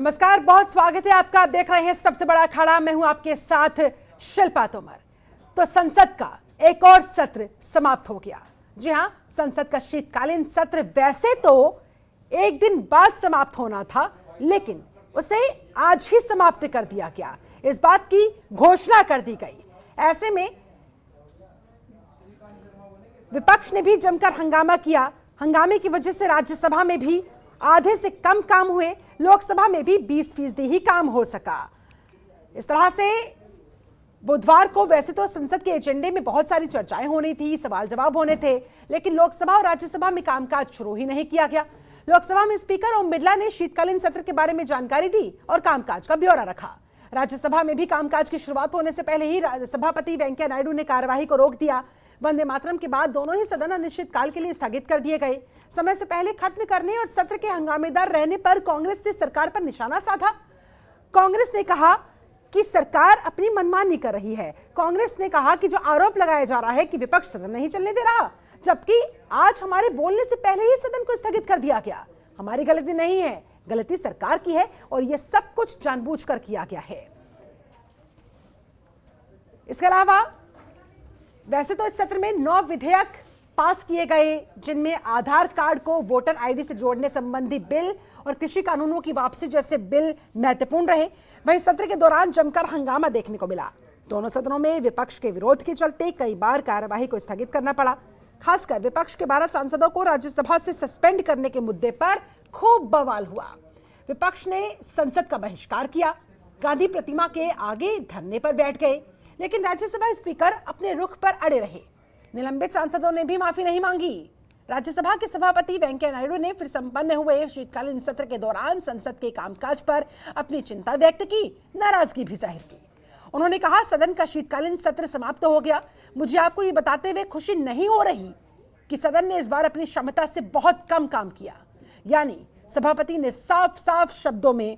नमस्कार, बहुत स्वागत है आपका। आप देख रहे हैं सबसे बड़ा अखाड़ा। मैं हूं आपके साथ शिल्पा तोमर। तो संसद का एक और सत्र समाप्त हो गया। जी हां, संसद का शीतकालीन सत्र वैसे तो एक दिन बाद समाप्त होना था, लेकिन उसे आज ही समाप्त कर दिया गया। इस बात की घोषणा कर दी गई। ऐसे में विपक्ष ने भी जमकर हंगामा किया। हंगामे की वजह से राज्यसभा में भी आधे से कम काम हुए, लोकसभा में भी 20% ही काम हो सका। इस तरह से बुधवार को वैसे तो संसद के एजेंडे में बहुत सारी चर्चाएं होनी थी, सवाल जवाब होने थे, लेकिन लोकसभा और राज्यसभा में कामकाज शुरू ही नहीं किया गया। लोकसभा में स्पीकर ओम बिरला ने शीतकालीन सत्र के बारे में जानकारी दी और कामकाज का ब्यौरा रखा। राज्यसभा में भी कामकाज की शुरुआत होने से पहले ही सभापति वेंकैया नायडू ने कार्यवाही को रोक दिया। वंदे मातरम के बाद दोनों ही सदन अनिश्चित काल के लिए स्थगित कर दिए गए। समय से पहले खत्म करने और सत्र के हंगामेदार रहने पर कांग्रेस ने सरकार पर निशाना साधा। कांग्रेस ने कहा कि सरकार अपनी मनमानी कर रही है। कांग्रेस ने कहा कि जो आरोप लगाया जा रहा है कि विपक्ष सदन नहीं चलने दे रहा, जबकि आज हमारे बोलने से पहले ही सदन को स्थगित कर दिया गया। हमारी गलती नहीं है, गलती सरकार की है और यह सब कुछ जानबूझकर किया गया है। इसके अलावा वैसे तो इस सत्र में 9 विधेयक पास किए गए, जिनमें आधार कार्ड को वोटर आईडी से जोड़ने संबंधी बिल और कृषि कानूनों की वापसी जैसे बिल महत्वपूर्ण रहे। वहीं सत्र के दौरान जमकर हंगामा देखने को मिला। दोनों सदनों में विपक्ष के विरोध के चलते कई बार कार्यवाही को स्थगित करना पड़ा। खासकर विपक्ष के 12 सांसदों को राज्यसभा से सस्पेंड करने के मुद्दे पर खूब बवाल हुआ। विपक्ष ने संसद का बहिष्कार किया, गांधी प्रतिमा के आगे धरने पर बैठ गए, लेकिन राज्यसभा स्पीकर अपने रुख पर अड़े रहे। निलंबित सांसदों ने भी माफी नहीं मांगी। राज्यसभा के सभापति वेंकैया नायडू ने फिर संपन्न हुए शीतकालीन सत्र के दौरान संसद के कामकाज पर अपनी चिंता व्यक्त की, नाराजगी भी जाहिर की। उन्होंने कहा, सदन का शीतकालीन सत्र समाप्त हो गया। मुझे आपको ये बताते हुए खुशी नहीं हो रही कि सदन ने इस बार अपनी क्षमता से बहुत कम काम किया। यानी सभापति ने साफ साफ शब्दों में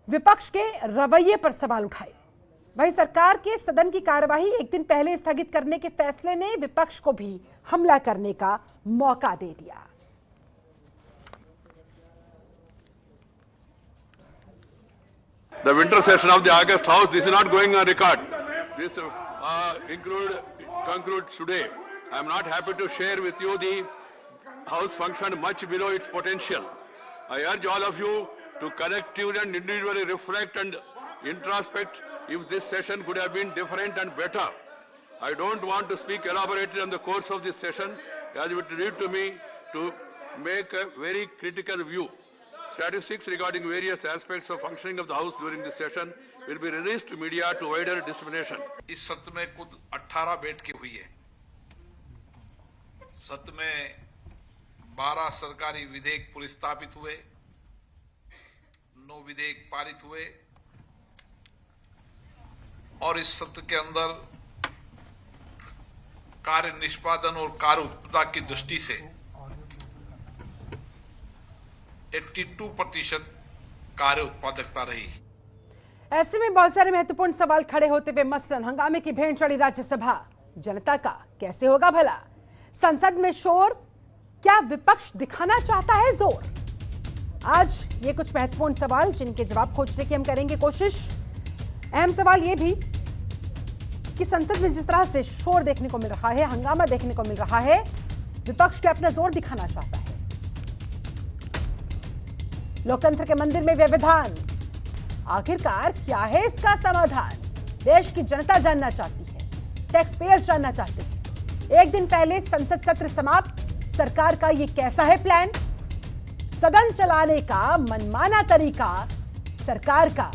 विपक्ष के रवैये पर सवाल उठाए। वहीं सरकार के सदन की कार्यवाही एक दिन पहले स्थगित करने के फैसले ने विपक्ष को भी हमला करने का मौका दे दिया। The winter session of the August House, this is not going on record. This concludes today. I am not happy to share with you the House functioned much below its potential. I urge all of you to collectively and individually reflect and introspect if this session could have been different and better. I don't want to speak elaborately on the course of this session, as it would lead to me to make a very critical view. Statistics regarding various aspects of functioning of the House during this session will be released to media to wider dissemination. इस सत्र में कुल 18 बैठकें हुई है। सत्र में 12 सरकारी विधेयक पुरस्तापित हुए, 9 विधेयक पारित हुए और इस सत्र के अंदर कार्य निष्पादन और कार्य उत्पादकता की दृष्टि से 82% कार्य उत्पादकता रही। ऐसे में बहुत सारे महत्वपूर्ण सवाल खड़े होते हुए मसलन हंगामे की भेंट चढ़ी राज्यसभा। जनता का कैसे होगा भला? संसद में शोर, क्या विपक्ष दिखाना चाहता है जोर? आज ये कुछ महत्वपूर्ण सवाल जिनके जवाब खोजने की हम करेंगे कोशिश। अहम सवाल ये भी कि संसद में जिस तरह से शोर देखने को मिल रहा है, हंगामा देखने को मिल रहा है, विपक्ष के अपना जोर दिखाना चाहता है। लोकतंत्र के मंदिर में व्यवधान, आखिरकार क्या है इसका समाधान? देश की जनता जानना चाहती है, टैक्स पेयर्स जानना चाहते हैं। एक दिन पहले संसद सत्र समाप्त, सरकार का ये कैसा है प्लान? सदन चलाने का मनमाना तरीका, सरकार का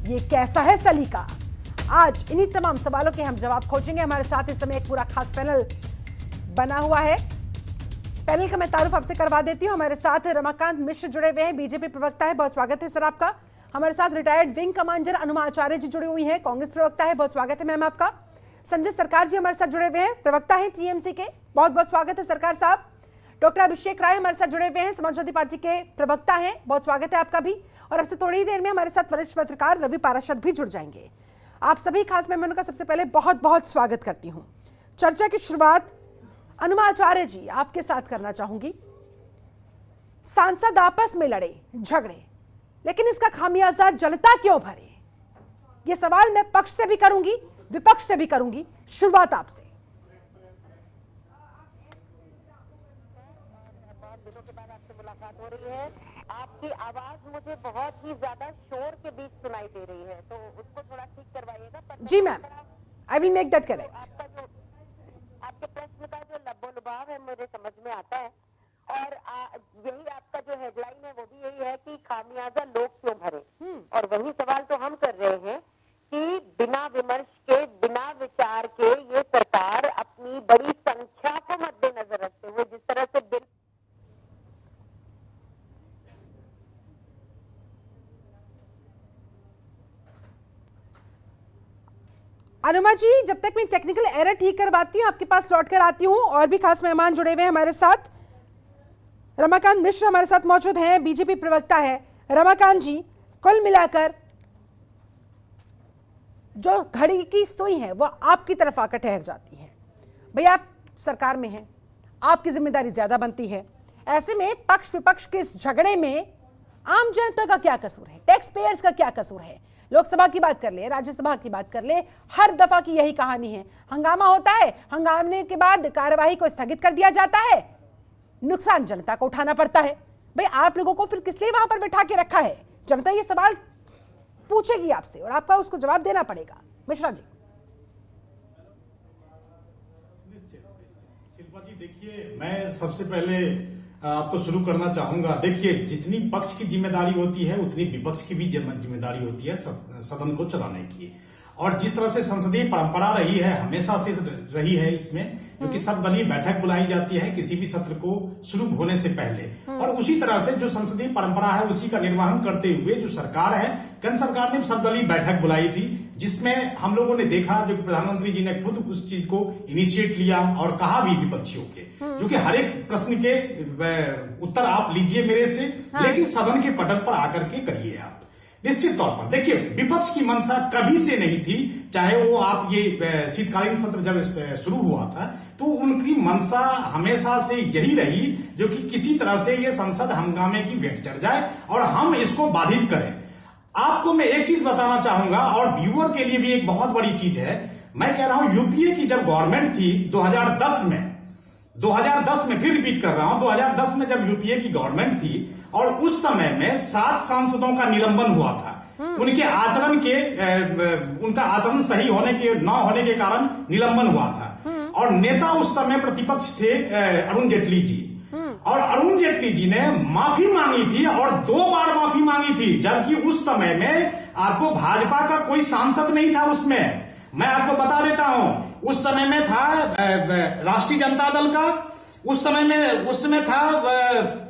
ये कैसा है सलीका? आज इन्हीं तमाम सवालों के हम जवाब खोजेंगे। हमारे साथ इस समय एक पूरा खास पैनल बना हुआ है। पैनल का मैं तारुफ आपसे करवा देती हूं। हमारे साथ रमाकांत मिश्र जुड़े हुए हैं, बीजेपी प्रवक्ता है, बहुत स्वागत है सर आपका। हमारे साथ रिटायर्ड विंग कमांडर अनुमा आचार्य जी जुड़ी हुई हैं, कांग्रेस प्रवक्ता है, बहुत स्वागत है मैम आपका। संजय सरकार जी हमारे साथ जुड़े हुए हैं, प्रवक्ता है टीएमसी के, बहुत बहुत स्वागत है सरकार साहब। डॉक्टर अभिषेक राय हमारे साथ जुड़े हुए हैं, समाजवादी पार्टी के प्रवक्ता हैं, बहुत स्वागत है आपका भी। और अब से थोड़ी ही देर में हमारे साथ वरिष्ठ पत्रकार रवि पाराशर भी जुड़ जाएंगे। आप सभी खास मेहमानों का सबसे पहले बहुत बहुत स्वागत करती हूं। चर्चा की शुरुआत अनुमा आचार्य जी आपके साथ करना चाहूंगी। सांसद आपस में लड़े झगड़े, लेकिन इसका खामियाजा जनता क्यों भरे? ये सवाल मैं पक्ष से भी करूंगी, विपक्ष से भी करूंगी। शुरुआत आपसे। बहुत दिनों के बाद आपसे मुलाकात हो रही है। आपकी आवाज मुझे बहुत ही ज्यादा शोर के बीच सुनाई दे रही है, तो उसको थोड़ा ठीक करवाइएगा। जी ma'am, I will make that correct. आपका जो आपके प्रश्न का जो लब्बो-लुबाव है मुझे समझ में आता है, और यही आपका जो हेडलाइन है वो भी यही है कि खामियाजा लोग क्यों भरे। और वही सवाल तो हम कर रहे हैं कि बिना विमर्श के, बिना विचार के ये सरकार अपनी बड़ी संख्या को मद्देनजर रखते हुए जिस तरह से बिल अनुमा जी, जब तक मैं टेक्निकल एरर ठीक करवाती हूँ आपके पास लौट कर आती हूँ। और भी खास मेहमान जुड़े हुए हैं हमारे साथ। रमाकांत मिश्र हमारे साथ मौजूद हैं, बीजेपी प्रवक्ता है। रमाकांत जी, कुल मिलाकर जो घड़ी की सुई है वो आपकी तरफ आकर ठहर जाती है। भैया आप सरकार में हैं, आपकी जिम्मेदारी ज्यादा बनती है। ऐसे में पक्ष विपक्ष के इस झगड़े में आम जनता का क्या कसूर है? टैक्स पेयर्स का क्या कसूर है? लोकसभा की बात कर ले, राज्यसभा की बात कर ले, हर दफा की यही कहानी है। हंगामा होता है, हंगामे के बाद कार्यवाही को स्थगित कर दिया जाता है, नुकसान जनता को उठाना पड़ता है। भाई आप लोगों को फिर किस लिए वहां पर बैठा के रखा है? जनता ये सवाल पूछेगी आपसे और आपका उसको जवाब देना पड़ेगा। मिश्रा जी। शिल्पा जी, देखिए, मैं सबसे पहले आपको शुरू करना चाहूंगा। देखिए, जितनी पक्ष की जिम्मेदारी होती है उतनी विपक्ष की भी जिम्मेदारी होती है सदन को चलाने की। और जिस तरह से संसदीय परंपरा रही है, हमेशा से रही है इसमें, क्योंकि सर्वदलीय बैठक बुलाई जाती है किसी भी सत्र को शुरू होने से पहले। और उसी तरह से जो संसदीय परंपरा है उसी का निर्वहन करते हुए जो सरकार है, केंद्र सरकार ने सर्वदलीय बैठक बुलाई थी, जिसमें हम लोगों ने देखा जो कि प्रधानमंत्री जी ने खुद उस चीज को इनिशिएट लिया और कहा भी विपक्षियों के, जो कि हर एक प्रश्न के उत्तर आप लीजिए मेरे से, लेकिन सदन के पटल पर आकर के करिए आप। निश्चित तौर पर देखिए, विपक्ष की मंशा कभी से नहीं थी, चाहे वो आप ये शीतकालीन सत्र जब शुरू हुआ था तो उनकी मंशा हमेशा से यही रही, जो कि किसी तरह से ये संसद हंगामे की भेंट चढ़ जाए और हम इसको बाधित करें। आपको मैं एक चीज बताना चाहूंगा और व्यूअर के लिए भी एक बहुत बड़ी चीज है। मैं कह रहा हूं, यूपीए की जब गवर्नमेंट थी 2010 में फिर रिपीट कर रहा हूं, 2010 में जब यूपीए की गवर्नमेंट थी और उस समय में 7 सांसदों का निलंबन हुआ था। उनके आचरण के उनका आचरण सही होने के न होने के कारण निलंबन हुआ था। और नेता उस समय प्रतिपक्ष थे अरुण जेटली जी, और अरुण जेटली जी ने माफी मांगी थी और 2 बार माफी मांगी थी, जबकि उस समय में आपको भाजपा का कोई सांसद नहीं था उसमें। मैं आपको बता देता हूं, उस समय में था राष्ट्रीय जनता दल का, उस समय था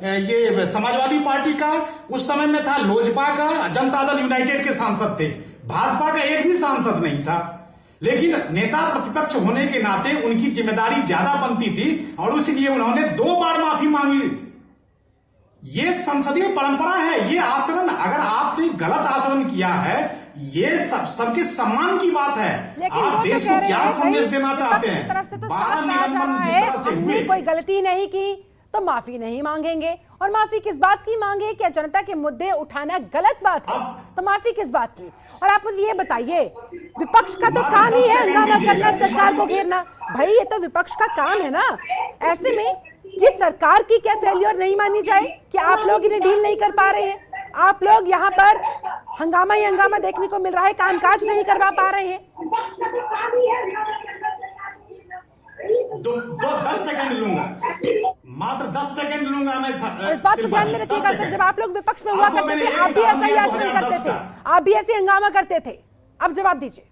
ये समाजवादी पार्टी का, उस समय में था लोजपा का, जनता दल यूनाइटेड के सांसद थे। भाजपा का एक भी सांसद नहीं था। लेकिन नेता प्रतिपक्ष होने के नाते उनकी जिम्मेदारी ज्यादा बनती थी और इसलिए उन्होंने 2 बार माफी मांगी। ये संसदीय परंपरा है। ये आचरण, अगर आपने गलत आचरण किया है, ये सबके सम्मान की बात है। आप देश को क्या संदेश देना चाहते हैं? तरफ से तो साफ कहा जा रहा है, हमने कोई गलती नहीं की तो माफी नहीं मांगेंगे। और माफी किस बात की मांगे? क्या जनता के मुद्दे उठाना गलत बात है? तो माफी किस बात की? और आप मुझे ये बताइए, विपक्ष का तो काम ही है हंगामा करना, सरकार को घेरना। भाई ये तो विपक्ष का काम है ना। ऐसे में ये सरकार की क्या फेलियर नहीं मानी जाए कि आप लोग इन्हें डील नहीं कर पा रहे हैं? आप लोग यहाँ पर हंगामा ही हंगामा देखने को मिल रहा है, कामकाज नहीं करवा पा रहे हैं। 10 सेकंड लूंगा, मात्र 10 सेकंड लूंगा मैं। इस बात को ध्यान में रखिएगा सर, जब आप लोग विपक्ष में हुआ करते थे आप भी ऐसा ही आचरण करते थे, आप भी ऐसे हंगामा करते थे। अब जवाब दीजिए।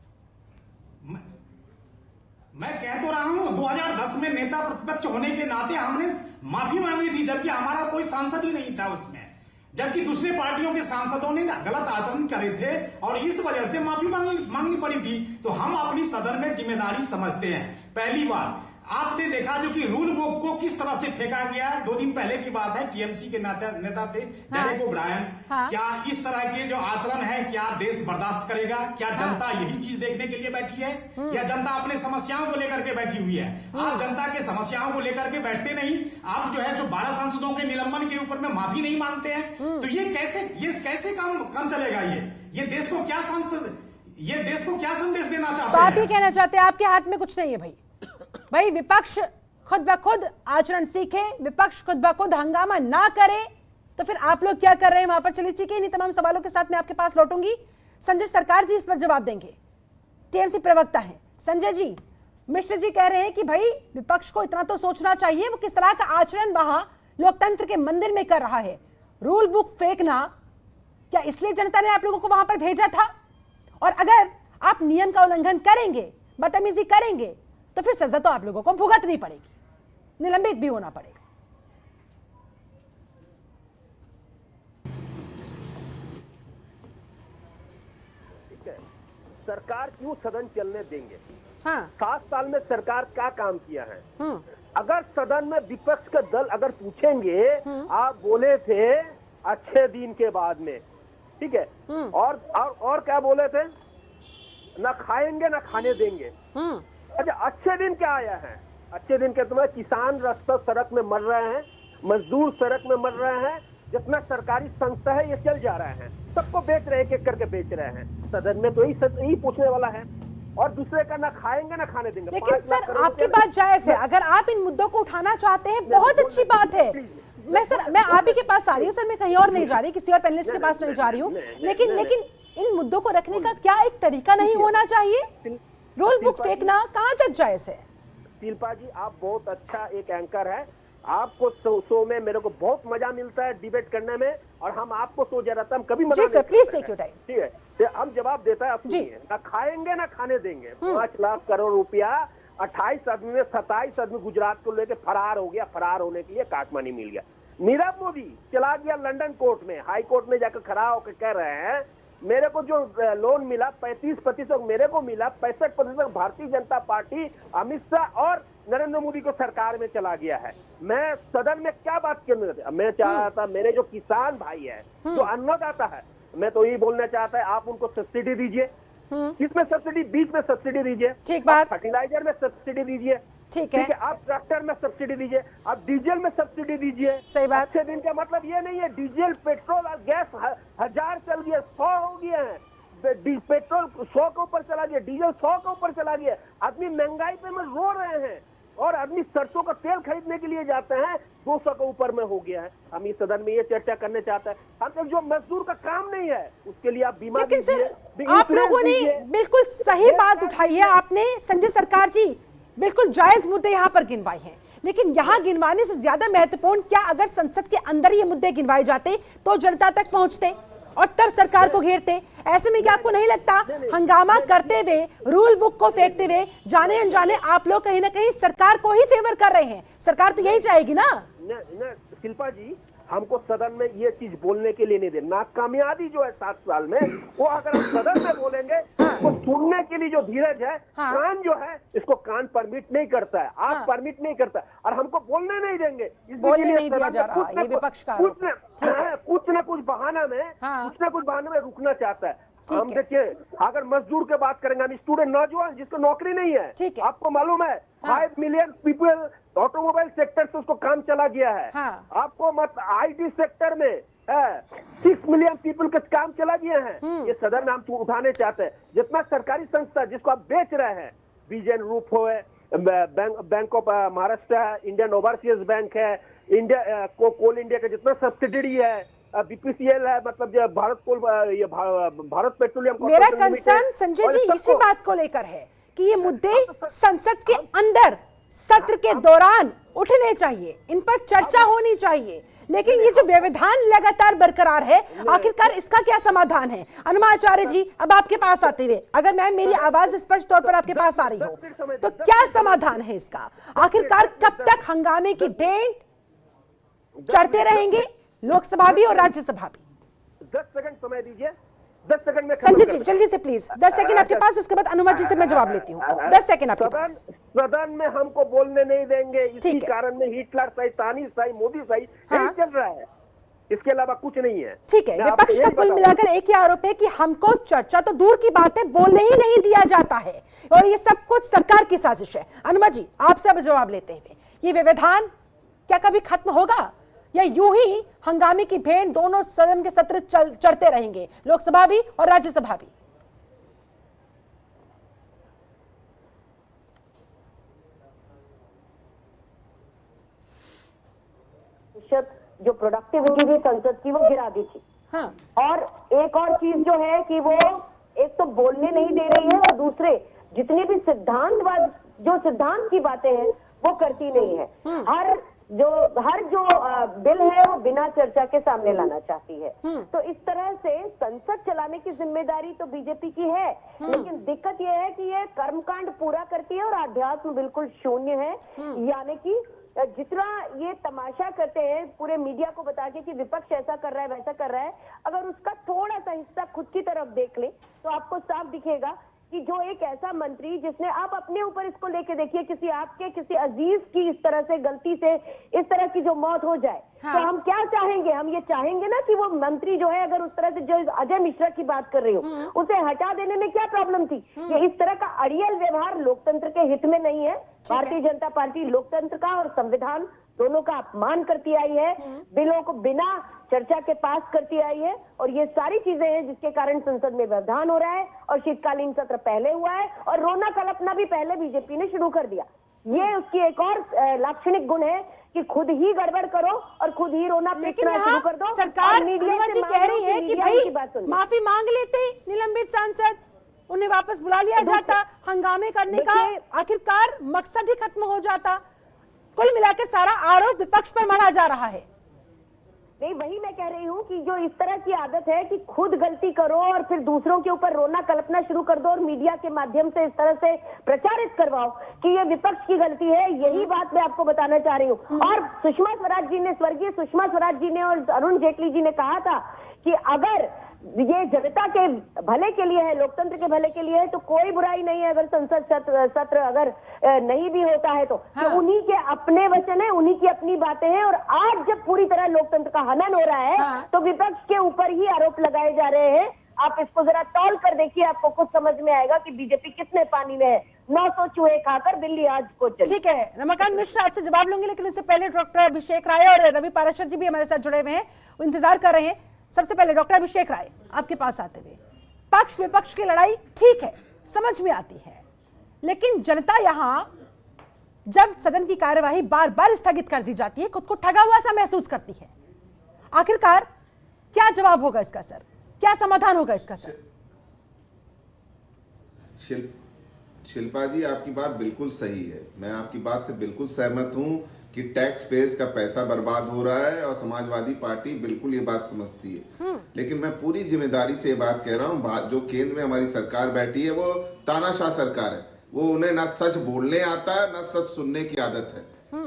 मैं कह तो रहा हूं, 2010 में नेता प्रतिपक्ष होने के नाते हमने माफी मांगी थी, जबकि हमारा कोई सांसद ही नहीं था उसमें, जबकि दूसरे पार्टियों के सांसदों ने गलत आचरण करे थे और इस वजह से माफी मांगनी पड़ी थी। तो हम अपनी सदन में जिम्मेदारी समझते हैं। पहली बात, आपने देखा जो कि रूल बुक को किस तरह से फेंका गया। 2 दिन पहले की बात है, टीएमसी के नेता थे डेरेक ओब्रायन। क्या इस तरह के जो आचरण है, क्या देश बर्दाश्त करेगा? क्या जनता यही चीज देखने के लिए बैठी है, या जनता अपने समस्याओं को लेकर के बैठी हुई है? आप जनता के समस्याओं को लेकर के बैठते नहीं, आप जो है सो 12 सांसदों के निलंबन के ऊपर में माफी नहीं मांगते हैं, तो ये कैसे काम चलेगा? ये देश को क्या संदेश देना चाहते हैं? तो आप ये कहना चाहते हैं आपके हाथ में कुछ नहीं है भाई विपक्ष खुद ब खुद आचरण सीखे, विपक्ष खुद ब खुद हंगामा ना करे, तो फिर आप लोग क्या कर रहे हैं वहां पर? चलिए ठीक है, इन तमाम सवालों के साथ मैं आपके पास लौटूंगी। संजय सरकार जी इस पर जवाब देंगे, टीएमसी प्रवक्ता हैं। संजय जी, मिश्र जी कह रहे हैं कि भाई विपक्ष को इतना तो सोचना चाहिए वो किस तरह का आचरण वहां लोकतंत्र के मंदिर में कर रहा है। रूल बुक फेंकना, क्या इसलिए जनता ने आप लोगों को वहां पर भेजा था? और अगर आप नियम का उल्लंघन करेंगे, बदतमीजी करेंगे, तो फिर सजा तो आप लोगों को भुगतनी पड़ेगी, निलंबित भी होना पड़ेगा। ठीक है, सरकार क्यों सदन चलने देंगे? हाँ। 7 साल में सरकार क्या काम किया है? अगर सदन में विपक्ष का दल अगर पूछेंगे, आप बोले थे अच्छे दिन के बाद में, ठीक है, और क्या बोले थे? ना खाएंगे ना खाने देंगे। अच्छा, अच्छे दिन क्या आया है? अच्छे दिन के तुम्हें किसान रास्ता सड़क में मर रहे हैं, मजदूर सड़क में मर रहे हैं, जितना सरकारी संस्था है ये चल जा रहे हैं, सबको बेच रहे हैं, एक-एक करके बेच रहे हैं। सदन में तो यही पूछने वाला है, और दूसरे का ना खाएंगे ना खाने देंगे। लेकिन सर आपकी बात जायज है, अगर आप इन मुद्दों को उठाना चाहते हैं बहुत अच्छी बात है। मैं आप ही के पास आ रही हूँ सर, मैं कहीं और नहीं जा रही, किसी और पैनलिस्ट के पास नहीं जा रही हूँ, लेकिन इन मुद्दों को रखने का क्या एक तरीका नहीं होना चाहिए? रूल बुक फेंकना कहाँ तक जायज है? शिल्पा जी, आप बहुत अच्छा एक एंकर है, आपको शो में मेरे को बहुत मजा मिलता है डिबेट करने में, और हम आपको शो जा रहा था, हम कभी मजा नहीं। Please take your time. ठीक है, तो हम जवाब देता है, सुनिए। ना खाएंगे ना खाने देंगे। 5 लाख करोड़ रुपया 28 आदमी में 27 आदमी गुजरात को लेके फरार हो गया। फरार होने के लिए काटमानी मिल गया। नीरव मोदी चला गया लंदन कोर्ट में, हाई कोर्ट में जाकर खड़ा होकर कह रहे हैं मेरे को जो लोन मिला 35% मेरे को मिला, 65% भारतीय जनता पार्टी, अमित शाह और नरेंद्र मोदी को सरकार में चला गया है। मैं सदन में क्या बात करने थे? मैं चाह रहा था मेरे जो किसान भाई है, जो अन्नदाता है, मैं तो यही बोलना चाहता है, आप उनको सब्सिडी दीजिए। किसमें सब्सिडी? बीज में सब्सिडी दीजिए, ठीक बात। फर्टिलाइजर में सब्सिडी दीजिए, ठीक है, आप ट्रैक्टर में सब्सिडी दीजिए, आप डीजल में सब्सिडी दीजिए। सही बात। अच्छे दिन का मतलब ये नहीं है डीजल पेट्रोल और गैस 1000 चल गया, 100 हो गया है। पेट्रोल 100 के ऊपर चला गया, डीजल 100 के ऊपर चला गया। आदमी महंगाई पे में रो रहे हैं, और आदमी सरसों का तेल खरीदने के लिए जाते हैं, 200 के ऊपर में हो गया है। हम इस सदन में ये चर्चा करने चाहते हैं, हम तक जो मजदूर का काम नहीं है उसके लिए आप बीमा लेकिन दीजिए। सर आप लोगों ने बिल्कुल सही बात उठाई है, आपने संजय सरकार जी बिल्कुल जायज मुद्दे यहाँ पर गिनवाए हैं, लेकिन यहाँ गिनवाने से ज्यादा महत्वपूर्ण क्या अगर संसद के अंदर ये मुद्दे गिनवाए जाते तो जनता तक पहुंचते और तब सरकार को घेरते? ऐसे में क्या आपको नहीं लगता हंगामा करते हुए, रूल बुक को फेंकते हुए जाने अनजाने आप लोग कहीं ना कहीं सरकार को ही फेवर कर रहे हैं? सरकार तो यही चाहेगी ना। शिल्पा जी, हमको सदन में ये चीज बोलने के लिए नहीं दे। नाकामयाबी जो है 7 साल में, वो अगर हम सदन में बोलेंगे तो सुनने के लिए जो धीरज है, कान जो है इसको कान परमिट नहीं करता है, आप परमिट नहीं करता है, और हमको बोलने नहीं देंगे। बोलने नहीं दिया जा रहा, ये विपक्ष का कुछ न कुछ बहाना में रुकना चाहता है। हम देखिए, अगर मजदूर के बात करेंगे, हम स्टूडेंट नौजवान जिसको नौकरी नहीं है, आपको मालूम है 5 मिलियन पीपल ऑटोमोबाइल सेक्टर से उसको काम चला गया है। आपको आईटी सेक्टर में 6 मिलियन पीपल का काम चला गया है। ये सदन हम उठाने चाहते हैं। जितना सरकारी संस्था जिसको आप बेच रहे हैं, विजन ग्रुप हो, बैंक ऑफ महाराष्ट्र है, इंडियन ओवरसीज बैंक है, इंडिया कोल इंडिया का जितना सब्सिडी है, बीपीसीएल है, मतलब जो भारत पेट्रोलियम। मेरा कंसर्न संजय जी इसी बात को लेकर है कि ये मुद्दे संसद के अंदर सत्र के दौरान उठने चाहिए, इन पर चर्चा होनी चाहिए, लेकिन ये जो व्यवधान लगातार बरकरार है, आखिरकार इसका क्या समाधान है? अनुमाचार्य जी, अब आपके पास आते हुए, अगर मैं मेरी आवाज स्पष्ट तौर पर आपके पास आ रही हो तो क्या समाधान है इसका? आखिरकार कब तक हंगामे की डेंट चढ़ते रहेंगे, लोकसभा भी और राज्यसभा भी? 10 सेकंड समय दीजिए, 10 सेकंड में संजय जी जल्दी से प्लीज, 10 सेकंड आपके पास, उसके बाद अनुमा जी से मैं जवाब लेती हूँ। 10 सेकंड आपके पास। सदन में हमको बोलने नहीं देंगे, इसी कारण में हिटलर सही, तानी सही, मोदी सही यही चल रहा है, इसके अलावा कुछ नहीं है। ठीक है, विपक्ष का कुल मिलाकर एक ही आरोप है कि हमको चर्चा तो दूर की बात है बोलने ही नहीं दिया जाता है, और ये सब कुछ सरकार की साजिश है। अनुमा जी आपसे अब जवाब लेते हुए, ये व्यवधान क्या कभी खत्म होगा या यूं ही हंगामे की भेड़ दोनों सदन के सत्र चढ़ते रहेंगे, लोकसभा भी और राज्यसभा भी? जो प्रोडक्टिविटी थी संसद की वो गिरा दी थी। हाँ। और एक और चीज जो है कि वो एक तो बोलने नहीं दे रही है, और दूसरे जितनी भी सिद्धांत की बातें हैं वो करती नहीं है। हर जो बिल है वो बिना चर्चा के सामने लाना चाहती है। तो इस तरह से संसद चलाने की जिम्मेदारी तो बीजेपी की है, लेकिन दिक्कत यह है कि ये कर्मकांड पूरा करती है और अध्यात्म बिल्कुल शून्य है। यानी कि जितना ये तमाशा करते हैं पूरे मीडिया को बता के कि विपक्ष ऐसा कर रहा है वैसा कर रहा है, अगर उसका थोड़ा सा हिस्सा खुद की तरफ देख ले तो आपको साफ दिखेगा कि जो एक ऐसा मंत्री जिसने, आप अपने ऊपर इसको लेके देखिए, किसी अजीज की इस तरह से गलती से इस तरह की जो मौत हो जाए, हाँ। तो हम क्या चाहेंगे? हम ये चाहेंगे ना कि वो मंत्री जो है, अगर उस तरह से, जो अजय मिश्रा की बात कर रही हूँ, उसे हटा देने में क्या प्रॉब्लम थी? ये इस तरह का अड़ियल व्यवहार लोकतंत्र के हित में नहीं है। भारतीय जनता पार्टी लोकतंत्र का और संविधान दोनों का अपमान करती आई है, बिलों को बिना चर्चा के पास करती आई है, और ये सारी चीजें हैं जिसके कारण संसद में व्यवधान हो रहा है, और शीतकालीन सत्र पहले हुआ है, और रोना कल्पना भी पहले बीजेपी ने शुरू कर दिया। ये उसकी एक और लाक्षणिक गुण है कि खुद ही गड़बड़ करो और खुद ही रोना पीटना शुरू कर दो। सरकार कह रही है कि भाई माफी मांग लेते निलंबित सांसद, उन्हें वापस बुला लिया जाता, हंगामे करने का आखिरकार मकसद ही खत्म हो जाता। कुल मिलाकर सारा आरोप विपक्ष पर मढ़ा जा रहा है। नहीं, वही मैं कह रही हूँ कि जो इस तरह की आदत है कि खुद गलती करो और फिर दूसरों के ऊपर रोना कल्पना शुरू कर दो, और मीडिया के माध्यम से इस तरह से प्रचारित करवाओ कि ये विपक्ष की गलती है, यही बात मैं आपको बताना चाह रही हूँ। और सुषमा स्वराज जी ने, स्वर्गीय सुषमा स्वराज जी ने और अरुण जेटली जी ने कहा था कि अगर ये जनता के भले के लिए है, लोकतंत्र के भले के लिए है, तो कोई बुराई नहीं है अगर संसद सत्र अगर नहीं भी होता है तो, हाँ। तो उन्हीं के अपने वचन है, उन्हीं की अपनी बातें हैं। और आज जब पूरी तरह लोकतंत्र का हनन हो रहा है, हाँ। तो विपक्ष के ऊपर ही आरोप लगाए जा रहे हैं। आप इसको जरा तौल कर देखिए, आपको खुद समझ में आएगा कि बीजेपी कितने पानी में है। 900 चूहे खाकर दिल्ली आज को चली। ठीक है, रमाकांत मिश्रा आपसे जवाब लूंगी, लेकिन उससे पहले डॉक्टर अभिषेक राय और रवि पाराशर जी भी हमारे साथ जुड़े हुए हैं, वो इंतजार कर रहे हैं। सबसे पहले डॉक्टर अभिषेक राय आपके पास आते हुए, पक्ष विपक्ष की लड़ाई ठीक है, समझ में आती है, लेकिन जनता यहां जब सदन की कार्यवाही बार बार स्थगित कर दी जाती है, खुद को ठगा हुआ सा महसूस करती है। आखिरकार क्या जवाब होगा इसका सर, क्या समाधान होगा इसका सर? शिल्पा जी, आपकी बात बिल्कुल सही है, मैं आपकी बात से बिल्कुल सहमत हूं कि टैक्स पेयर्स का पैसा बर्बाद हो रहा है, और समाजवादी पार्टी बिल्कुल ये बात समझती है। लेकिन मैं पूरी जिम्मेदारी से ये बात कह रहा हूँ, जो केंद्र में हमारी सरकार बैठी है वो तानाशाह सरकार है, वो उन्हें ना सच बोलने आता है ना सच सुनने की आदत है।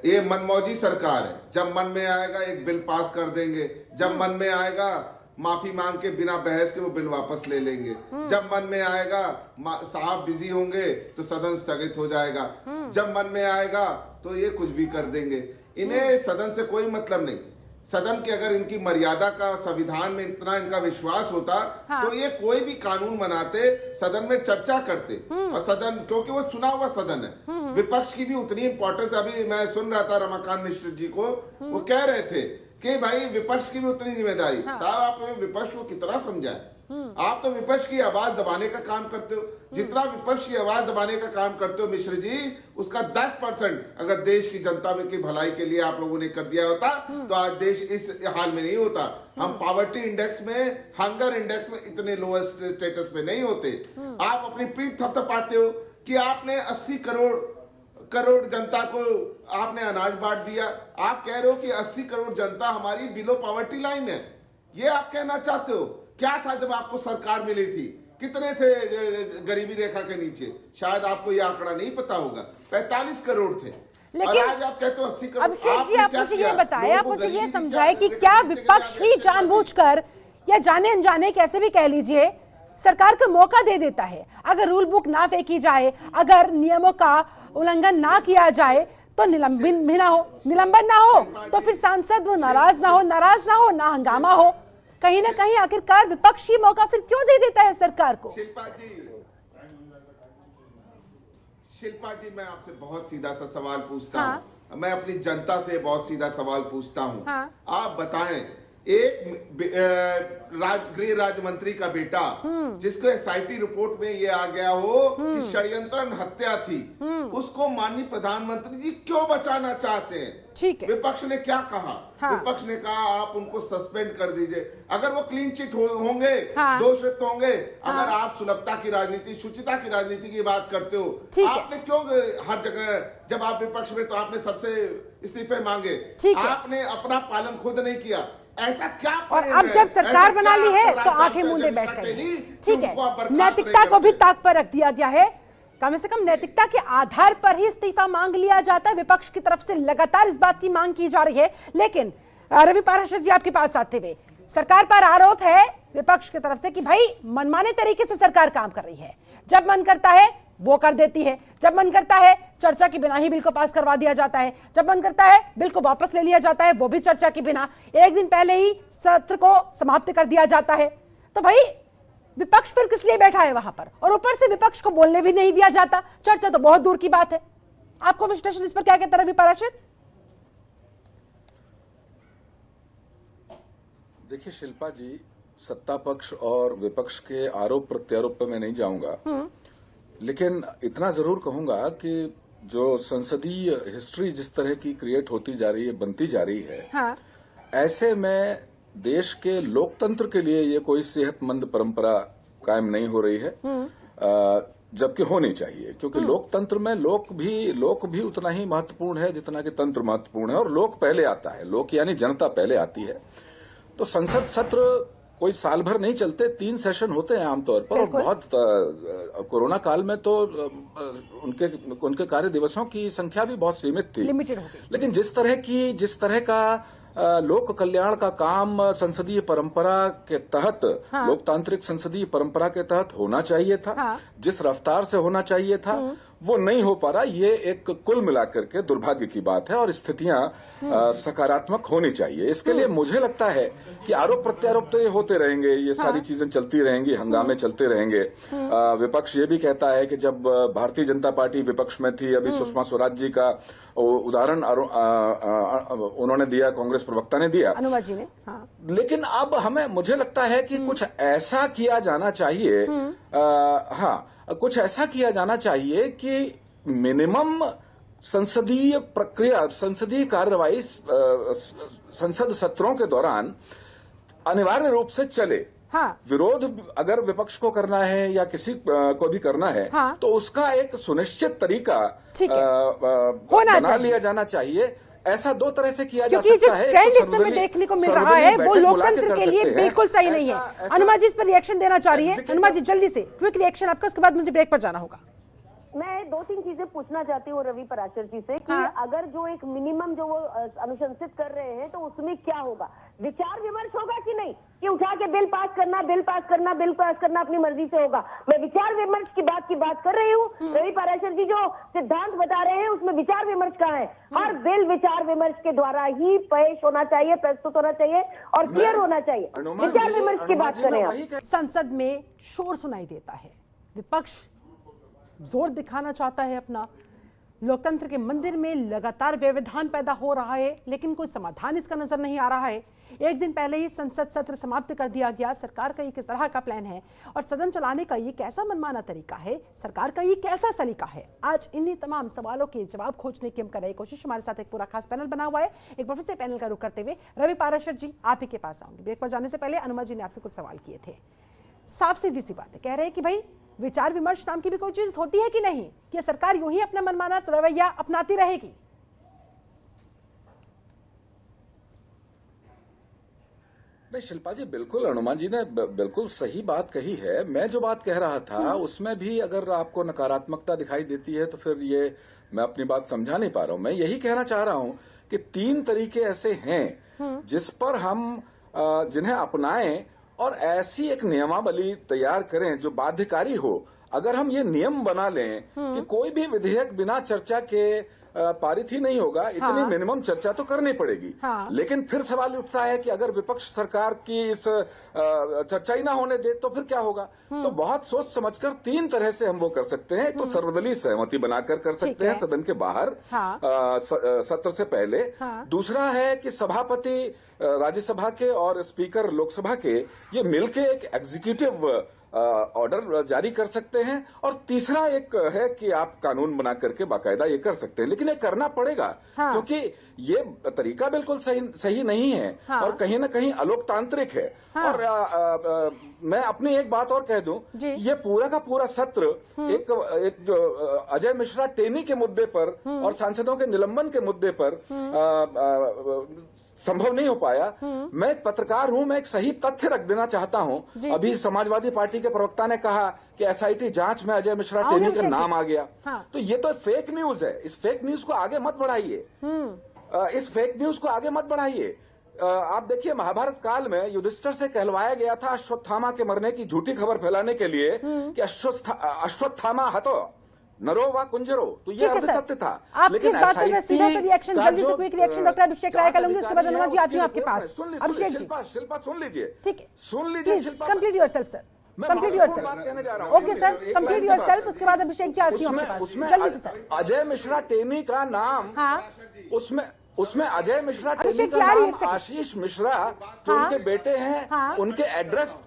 ये मनमौजी सरकार है, जब मन में आएगा एक बिल पास कर देंगे, जब मन में आएगा माफी मांग के बिना बहस के वो बिल वापस ले लेंगे, जब मन में आएगा साहब बिजी होंगे तो सदन स्थगित हो जाएगा, जब मन में आएगा तो ये कुछ भी कर देंगे। इन्हें सदन से कोई मतलब नहीं। सदन के अगर इनकी मर्यादा का, संविधान में इतना इनका विश्वास होता, हाँ। तो ये कोई भी कानून बनाते, सदन में चर्चा करते, और सदन, क्योंकि वो चुना हुआ सदन है, विपक्ष की भी उतनी इंपॉर्टेंस। अभी मैं सुन रहा था रमाकांत मिश्रा जी को, वो कह रहे थे कि भाई विपक्ष की भी उतनी जिम्मेदारी। हाँ। साहब, आपने विपक्ष को कितना समझाया? आप तो विपक्ष की आवाज दबाने का काम करते हो, जितना विपक्ष की आवाज दबाने का काम करते हो मिश्र जी, उसका 10% अगर देश की जनता में की भलाई के लिए आप लोगों ने कर दिया होता तो आज देश इस हाल में नहीं होता। हम पॉवर्टी इंडेक्स में, हंगर इंडेक्स में इतने लोएस्ट स्टेटस पे नहीं होते। आप अपनी पीठ थपथपाते हो कि आपने 80 करोड़ जनता को आपने अनाज बांट दिया। आप कह रहे हो कि 80 करोड़ जनता हमारी बिलो पॉवर्टी लाइन है, ये आप कहना चाहते हो? क्या था जब आपको सरकार मिली थी? कितने थे गरीबी रेखा के नीचे? शायद आपको ये आंकड़ा नहीं पता होगा, 45 करोड़ थे। लेकिन आज आप कहते हो 80 करोड़। अभिषेक जी, आप मुझे ये बताएं, आप मुझे ये समझाएं कि क्या विपक्ष ही जानबूझकर या जाने अनजाने कैसे भी कह लीजिए सरकार को मौका दे देता है। अगर रूल बुक ना फेंकी जाए, अगर नियमों का उल्लंघन ना किया जाए तो निलंबन ना हो तो फिर सांसद वो नाराज ना हो ना हंगामा हो। कहीं ना कहीं आखिरकार विपक्ष ये मौका फिर क्यों दे देता है सरकार को? शिल्पा जी मैं आपसे बहुत सीधा सा सवाल पूछता हूँ। मैं अपनी जनता से बहुत सीधा सवाल पूछता हूँ। आप बताएं, एक गृह राज्य मंत्री का बेटा जिसको एसआईटी रिपोर्ट में ये आ गया हो कि षड्यंत्र हत्या थी, उसको माननीय प्रधानमंत्री जी क्यों बचाना चाहते हैं? ठीक है, विपक्ष ने क्या कहा? विपक्ष ने कहा आप उनको सस्पेंड कर दीजिए। अगर वो क्लीन चिट होंगे, दोषित होंगे, अगर आप सुलभता की राजनीति, शुचिता की राजनीति की बात करते हो, आपने क्यों हर जगह जब आप विपक्ष में तो आपने सबसे इस्तीफे मांगे, आपने अपना पालन खुद नहीं किया। ऐसा क्या? और अब जब सरकार बना ली है तो आंखें मूंदे बैठ गई। ठीक है, नैतिकता को भी ताक पर रख दिया गया है। कम से कम नैतिकता के आधार पर ही इस्तीफा मांग लिया जाता है। विपक्ष की तरफ से लगातार इस बात की मांग की जा रही है। लेकिन रवि पाराशर जी आपके पास आते हुए, सरकार पर आरोप है विपक्ष की तरफ से कि भाई मनमाने तरीके से सरकार काम कर रही है। जब मन करता है वो कर देती है, जब मन करता है चर्चा के बिना ही बिल को पास करवा दिया जाता है, जब मन करता है बिल को वापस ले लिया जाता है, वो भी चर्चा के बिना। एक दिन पहले ही सत्र को समाप्त कर दिया जाता है। तो भाई विपक्ष फिर किस लिए बैठा है वहां पर? और ऊपर से विपक्ष को बोलने भी नहीं दिया जाता। चर्चा तो बहुत दूर की बात है। आपको विश्लेषण इस पर क्या कहता है रवि पाराशर? देखिए शिल्पा जी, सत्ता पक्ष और विपक्ष के आरोप प्रत्यारोप पर मैं नहीं जाऊंगा, लेकिन इतना जरूर कहूंगा कि जो संसदीय हिस्ट्री जिस तरह की क्रिएट होती जा रही है, बनती जा रही है, ऐसे में देश के लोकतंत्र के लिए ये कोई सेहतमंद परंपरा कायम नहीं हो रही है, जबकि होनी चाहिए। क्योंकि लोकतंत्र में लोक भी उतना ही महत्वपूर्ण है जितना कि तंत्र महत्वपूर्ण है, और लोक पहले आता है। लोक यानी जनता पहले आती है। तो संसद सत्र कोई साल भर नहीं चलते, 3 सेशन होते हैं आमतौर पर। और बहुत कोरोना काल में तो उनके कार्य दिवसों की संख्या भी बहुत सीमित थी, लिमिटेड हो गई। लेकिन जिस तरह का लोक कल्याण का काम संसदीय परंपरा के तहत, लोकतांत्रिक संसदीय परंपरा के तहत होना चाहिए था, जिस रफ्तार से होना चाहिए था, वो नहीं हो पा रहा। ये एक कुल मिलाकर के दुर्भाग्य की बात है, और स्थितियां सकारात्मक होनी चाहिए। इसके लिए मुझे लगता है कि आरोप प्रत्यारोप तो ये होते रहेंगे, ये सारी चीजें चलती रहेंगी, हंगामे चलते रहेंगे। विपक्ष ये भी कहता है कि जब भारतीय जनता पार्टी विपक्ष में थी, अभी सुषमा स्वराज जी का उदाहरण उन्होंने दिया, कांग्रेस प्रवक्ता ने दिया, अनुमा जी ने। लेकिन अब मुझे लगता है कि कुछ ऐसा किया जाना चाहिए, कुछ ऐसा किया जाना चाहिए कि मिनिमम संसदीय प्रक्रिया, संसदीय कार्यवाही संसद सत्रों के दौरान अनिवार्य रूप से चले। विरोध अगर विपक्ष को करना है या किसी को भी करना है, तो उसका एक सुनिश्चित तरीका बना लिया जाना चाहिए। ऐसा 2 तरह से किया जा सकता है। ट्रेंड इस समय देखने को मिल रहा है वो लोकतंत्र के लिए बिल्कुल सही नहीं है। अनुमा जी इस पर रिएक्शन देना चाह रही है। अनुमा जी जल्दी से क्विक रिएक्शन आपका, उसके बाद मुझे ब्रेक पर जाना होगा। मैं 2-3 चीजें पूछना चाहती हूँ रवि पाराशर जी से कि अगर जो एक मिनिमम जो वो अनुशंसित कर रहे हैं तो उसमें क्या होगा? विचार विमर्श होगा कि नहीं, कि उठा के बिल पास करना अपनी मर्जी से होगा? मैं विचार विमर्श की बात कर रही हूँ। रवि पाराशर जी जो सिद्धांत बता रहे हैं उसमें विचार विमर्श कहाँ है? हर बिल विचार विमर्श के द्वारा ही पेश होना चाहिए, प्रस्तुत होना चाहिए और क्लियर होना चाहिए। विचार विमर्श की बात करें आप। संसद में शोर सुनाई देता है, विपक्ष जोर दिखाना चाहता है अपना, लोकतंत्र के मंदिर में लगातार व्यवधान पैदा हो रहा है, लेकिन कोई समाधान इसका नजर नहीं आ रहा है। एक दिन पहले ही संसद सत्र समाप्त कर दिया गया। सरकार का ये किस तरह का प्लान है और सदन चलाने का ये कैसा मनमाना तरीका है, सरकार का ये कैसा सलीका है? आज इन्हीं तमाम सवालों के जवाब खोजने की हम कर रहे कोशिश। हमारे साथ एक पूरा खास पैनल बना हुआ है। एक बार फिर से पैनल का रुख करते हुए रवि पाराशर जी आप ही के पास आऊंगी। ब्रेक पर जाने से पहले अनुमा जी ने आपसे कुछ सवाल किए थे। साफ सीधी सी बात है, कह रहे हैं कि भाई विचार विमर्श नाम की भी कोई चीज होती है कि नहीं, कि सरकार यूं ही अपना मनमाना रवैया अपनाती रहेगी? नहीं शिल्पा जी, बिल्कुल अनुमा जी ने बिल्कुल सही बात कही है। मैं जो बात कह रहा था उसमें भी अगर आपको नकारात्मकता दिखाई देती है तो फिर ये मैं अपनी बात समझा नहीं पा रहा हूं। मैं यही कहना चाह रहा हूं कि 3 तरीके ऐसे हैं जिस पर हम जिन्हें अपनाएं और ऐसी एक नियमावली तैयार करें जो बाध्यकारी हो। अगर हम ये नियम बना लें कि कोई भी विधेयक बिना चर्चा के पारित ही नहीं होगा, इतनी मिनिमम चर्चा तो करनी पड़ेगी। लेकिन फिर सवाल उठता है कि अगर विपक्ष सरकार की इस चर्चा ही ना होने दे तो फिर क्या होगा। तो बहुत सोच समझकर 3 तरह से हम वो कर सकते हैं। तो सर्वदलीय सहमति बनाकर कर सकते हैं सदन के बाहर सत्र से पहले। दूसरा है कि सभापति राज्यसभा के और स्पीकर लोकसभा के ये मिलके एक एग्जीक्यूटिव ऑर्डर जारी कर सकते हैं। और तीसरा एक है कि आप कानून बना करके बाकायदा ये कर सकते हैं। लेकिन ये करना पड़ेगा क्योंकि ये तरीका बिल्कुल सही नहीं है और कहीं ना कहीं अलोकतांत्रिक है। और मैं अपनी एक बात और कह दूं, ये पूरा का पूरा सत्र एक अजय मिश्रा टेनी के मुद्दे पर और सांसदों के निलंबन के मुद्दे पर संभव नहीं हो पाया। मैं एक पत्रकार हूं, मैं एक सही तथ्य रख देना चाहता हूं। अभी समाजवादी पार्टी के प्रवक्ता ने कहा कि एसआईटी जांच में अजय मिश्रा टेनी का नाम आ गया। तो ये तो फेक न्यूज है। इस फेक न्यूज को आगे मत बढ़ाइए। इस फेक न्यूज को आगे मत बढ़ाइए। आप देखिए, महाभारत काल में युधिष्ठिर से कहलवाया गया था अश्वत्थामा के मरने की झूठी खबर फैलाने के लिए कि अश्वत्थामा हतो नरो व कुंजरो। तो ये अर्ध सत्य था। आपकी इस बात पर मैं सीधा सा रिएक्शन, जल्दी से क्विक रिएक्शन डॉक्टर अभिषेक राय का लूंगी, उसके बाद अनुमा जी आती हूं आपके पास। अभिषेक जी, शिल्पा सुन लीजिए। ठीक है, सुन लीजिए Shilpa, complete yourself sir, complete yourself. Okay sir, complete yourself. उसके बाद अभिषेक जी आती हूं आपके पास, जल्दी से सर। अजय मिश्रा टेनी का नाम, उसमें अजय मिश्रा टेनी का नाम आशीष मिश्रा जो उनके बेटे हैं, उनके एड्रेस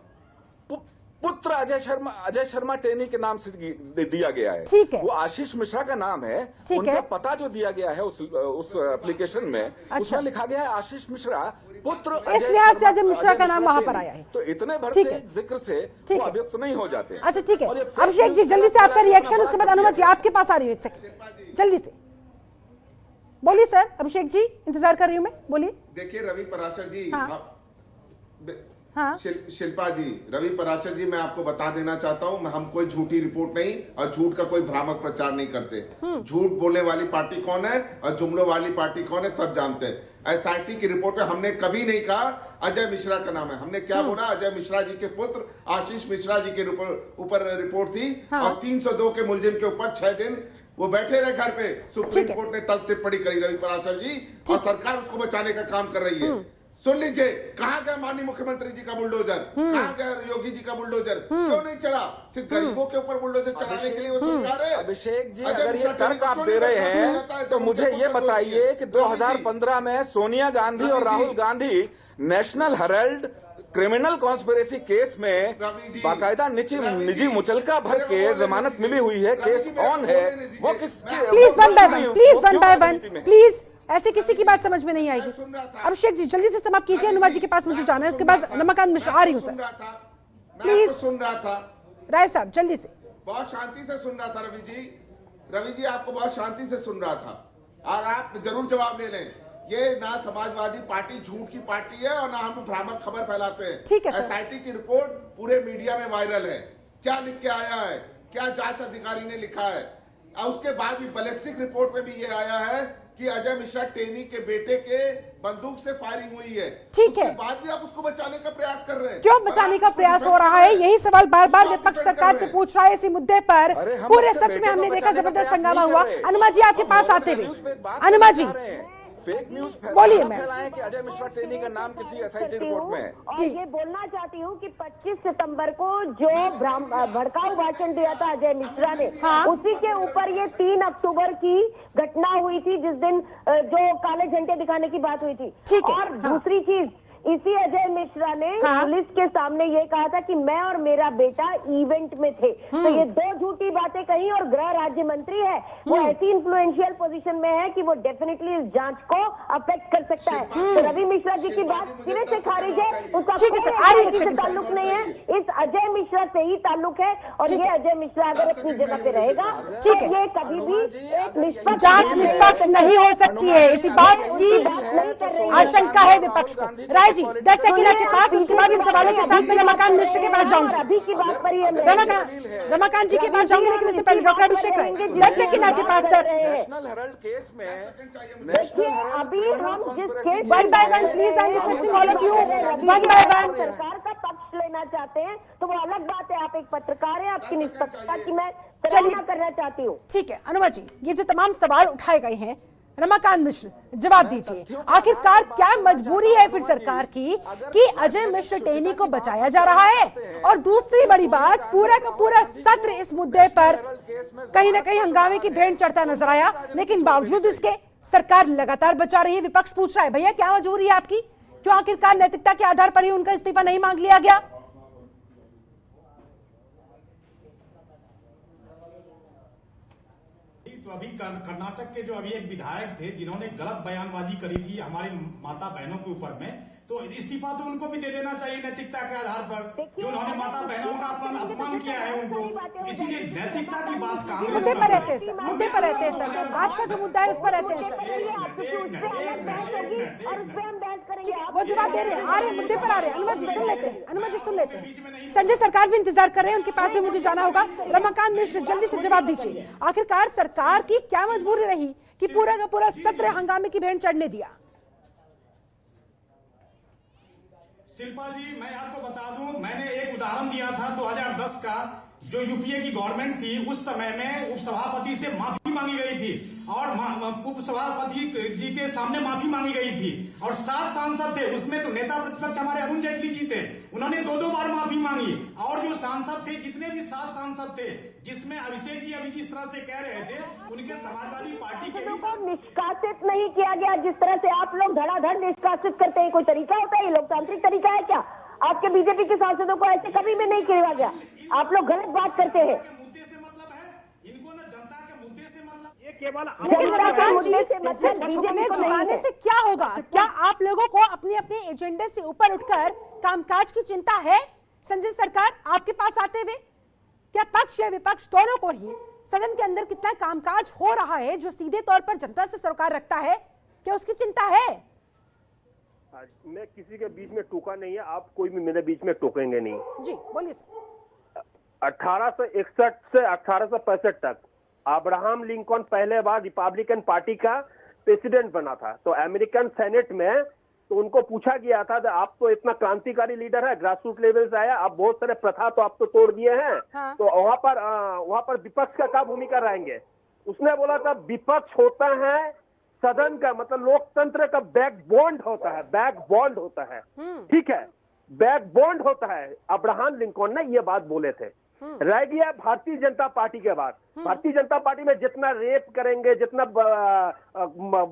पुत्र अजय शर्मा टेनी के नाम से दिया गया है। ठीक है, वो आशीष मिश्रा का नाम है। उनका पता जो दिया गया है उस एप्लीकेशन में, उसमें लिखा गया है आशीष मिश्रा पुत्र। इस लिहाज से अजय मिश्रा का नाम वहां पर आया है। तो इतने भर से जिक्र से वो अभियुक्त नहीं हो जाते। अच्छा ठीक है, अभिषेक जी जल्दी से आपका रिएक्शन, उसके बाद अनुमा जी आपके पास आ रही हूँ। एक सेकंड, जल्दी से बोलिए सर। अभिषेक जी इंतजार कर रही हूँ मैं, बोलिए। देखिए रवि पराशर जी, शिल्पा जी, रवि पराशर जी, मैं आपको बता देना चाहता हूं, हम कोई झूठी रिपोर्ट नहीं और झूठ का कोई भ्रामक प्रचार नहीं करते। झूठ बोलने वाली पार्टी कौन है और जुमलों वाली पार्टी कौन है सब जानते हैं। एसआईटी की रिपोर्ट में हमने कभी नहीं कहा अजय मिश्रा का नाम है। हमने क्या बोला, अजय मिश्रा जी के पुत्र आशीष मिश्रा जी के ऊपर रिपोर्ट थी। और 302 के मुलजिम के ऊपर 6 दिन वो बैठे रहे घर पे। सुप्रीम कोर्ट ने तलब टिप्पणी करी रवि पराशर जी, और सरकार उसको बचाने का काम कर रही है। सुन लीजिए, कहाँ गया माननीय मुख्यमंत्री जी का बुलडोजर, कहाँ गया योगी जी का बुलडोजर, क्यों नहीं चढ़ा? सिर्फ गरीबों के ऊपर बुलडोजर चढ़ाने के लिए वो सरकार है। अभिषेक जी, अगर ये तर्क आप दे रहे हैं तो मुझे ये बताइए कि 2015 में सोनिया गांधी और Rahul Gandhi national Herald criminal conspiracy case में बाकायदा निजी मुचलका भर के जमानत मिली हुई है, केस ऑन है, वो किस? Please one by one, please, ऐसे किसी की बात समझ में नहीं आएगी। अभिषेक जी जल्दी से समाप्त कीजिए, अनुमा जी के पास मुझे जाना है, उसके बाद रमाकांत मिश्रा आ रही हूँ सर। प्लीज सुन रहा था राय साहब, जल्दी से। बहुत शांति से सुन रहा था रवि जी आपको बहुत शांति से सुन रहा था, और आप जरूर जवाब ले लें। ये ना समाजवादी पार्टी झूठ की पार्टी है और ना हम भ्रामक खबर फैलाते हैं। ठीक है सर। एसआईटी की रिपोर्ट पूरे मीडिया में वायरल है। क्या लिख के आया है, क्या जांच अधिकारी ने लिखा है, और उसके बाद भी बैलिस्टिक रिपोर्ट में भी ये आया है कि अजय मिश्रा टेनी के बेटे के बंदूक से फायरिंग हुई है। ठीक है, बाद भी आप उसको बचाने का प्रयास कर रहे हैं। क्यों बचाने का प्रयास हो रहा है? यही सवाल बार बार विपक्ष सरकार से पूछ रहा है। इसी मुद्दे पर पूरे सत्र में हमने देखा जबरदस्त हंगामा हुआ। अनुमा जी आपके पास आते हुए, अनुमा जी फेक न्यूज बोलिए। मैं कि अजय मिश्रा टेनी का नाम किसी एसआईटी रिपोर्ट में है। और ये बोलना चाहती हूँ कि 25 सितंबर को जो भड़काऊ भाषण दिया था अजय मिश्रा ने, उसी के ऊपर ये 3 अक्टूबर की घटना हुई थी, जिस दिन जो काले झंडे दिखाने की बात हुई थी। और दूसरी चीज, इसी अजय मिश्रा ने पुलिस के सामने ये कहा था कि मैं और मेरा बेटा इवेंट में थे। तो ये 2 झूठी बातें कही, और गृह राज्य मंत्री है, वो ऐसी इन्फ्लुएंशियल पोजीशन में है कि वो डेफिनेटली इस जांच को अफेक्ट कर सकता है। तो रवि मिश्रा जी की बात सिरे से खारिज है, उसका कोई ताल्लुक नहीं है, इस अजय मिश्रा से ही ताल्लुक है। और ये अजय मिश्रा अगर अपनी जगह पे रहेगा तो ये कभी भी जांच निष्पक्ष नहीं हो सकती है, इसी बात की आशंका है विपक्ष को। राय जी 10 सेकंड आपके पास, उसके बाद इन सवालों के साथ मैं रमाकांत मिश्र के पास जाऊंगी। अभी की बात पर ही रमाकांत जी के पास जाऊंगे, लेकिन उससे पहले डॉक्टर अभिषेक राय 10 सेकंड आपके पास सर। नेशनल हेराल्ड केस में अभी हम जिस case one by one please, I am requesting all of you, one by one. सरकार का पक्ष लेना चाहते हैं तो वो अलग बात है, आप एक पत्रकार हैं, आपकी निष्पक्षता की मैं चलिए करना चाहती हूँ। ठीक है अनुमा जी, ये जो तमाम सवाल उठाए गए हैं, रमाकांत मिश्र जवाब दीजिए, आखिरकार क्या मजबूरी है फिर सरकार की कि अजय मिश्र टेनी को बचाया जा रहा है? और दूसरी बड़ी बात, पूरा का पूरा सत्र इस मुद्दे पर कहीं ना कहीं हंगामे की भेंट चढ़ता नजर आया, लेकिन बावजूद इसके सरकार लगातार बचा रही है। विपक्ष पूछ रहा है भैया क्या मजबूरी है आपकी, क्यों आखिरकार नैतिकता के आधार पर ही उनका इस्तीफा नहीं मांग लिया गया? तो अभी कर्नाटक के जो अभी एक विधायक थे जिन्होंने गलत बयानबाजी करी थी हमारी माता बहनों के ऊपर में, तो इस्तीफा तो उनको भी दे देना चाहिए नैतिकता के आधार पर, जो उन्होंने माता बहनों का अपमान किया है उनको। इसीलिए नैतिकता की बात कांग्रेस मुद्दे पर रहते हैं सर, मुद्दे पर रहते हैं सर, आज का जो मुद्दा है उस पर रहते हैं सर। ठीक है, वो जवाब दे रहे हैं, आ रहे हैं, मुद्दे पर आ रहे हैं। अनुमा जी सुन लेते हैं, अनुमा जी सुन लेते हैं। संजय सरकार भी इंतजार कर रहे हैं, उनके पास भी मुझे जाना होगा। रमाकांत मिश्र जल्दी से जवाब दीजिए, आखिरकार सरकार की क्या मजबूरी रही कि पूरा का पूरा सत्र हंगामे की भेंट चढ़ने दिया? शिल्पा जी मैं आपको बता दूं, मैंने एक उदाहरण दिया था 2010 का, जो यूपीए की गवर्नमेंट थी उस समय में उपसभापति से माफी मांगी गई थी और उपसभापति जी के सामने माफी मांगी गई थी और 7 सांसद थे, उसमें तो नेता प्रतिपक्ष हमारे अरुण जेटली जी थे, उन्होंने 2-2 बार माफी मांगी। और जो सांसद थे, जितने भी 7 सांसद थे, जिसमें अभिषेक जी अभी जिस तरह से कह रहे थे, उनके समाजवादी पार्टी के निष्कासित नहीं किया गया जिस तरह से आप लोग धड़ाधड़ निष्कासित करते हैं। कोई तरीका होता है, लोकतांत्रिक तरीका है क्या? आपके बीजेपी के सांसदों को ऐसे कभी भी नहीं किया गया, आप लोग गलत बात करते हैं। मुद्दे से मतलब है इनको ना, जनता के मुद्दे से मतलब ये केवल लेकिन रमाकांत जी सिर्फ झुकने झुकाने से क्या होगा? क्या आप लोगों को अपने अपने एजेंडे से ऊपर उठकर कामकाज की चिंता है? संजय सरकार आपके पास आते हुए क्या पक्ष या विपक्ष दोनों को ही सदन के अंदर कितना कामकाज हो रहा है जो सीधे तौर पर जनता से सरोकार रखता है, क्या उसकी चिंता है? मैं किसी के बीच में टोका नहीं है, आप कोई भी मेरे बीच में टोकेंगे नहीं। जी बोलिए सर। 1861 से 1865 तक अब्राहम लिंकन पहले बार रिपब्लिकन पार्टी का प्रेसिडेंट बना था। तो अमेरिकन सेनेट में तो उनको पूछा गया था, आप तो इतना क्रांतिकारी लीडर है, ग्रासरूट लेवल से आया, आप बहुत सारे प्रथा तो आप तो तोड़ दिए हैं, हाँ। तो वहां पर विपक्ष का क्या भूमिका रहेंगे? उसने बोला था विपक्ष होता है सदन का, मतलब लोकतंत्र का बैकबोन होता है, बैकबोन होता है, ठीक है, बैकबोन होता है। अब्राहम लिंकन ने ये बात बोले थे। रह गया भारतीय जनता पार्टी के बाद, भारतीय जनता पार्टी में जितना रेप करेंगे, जितना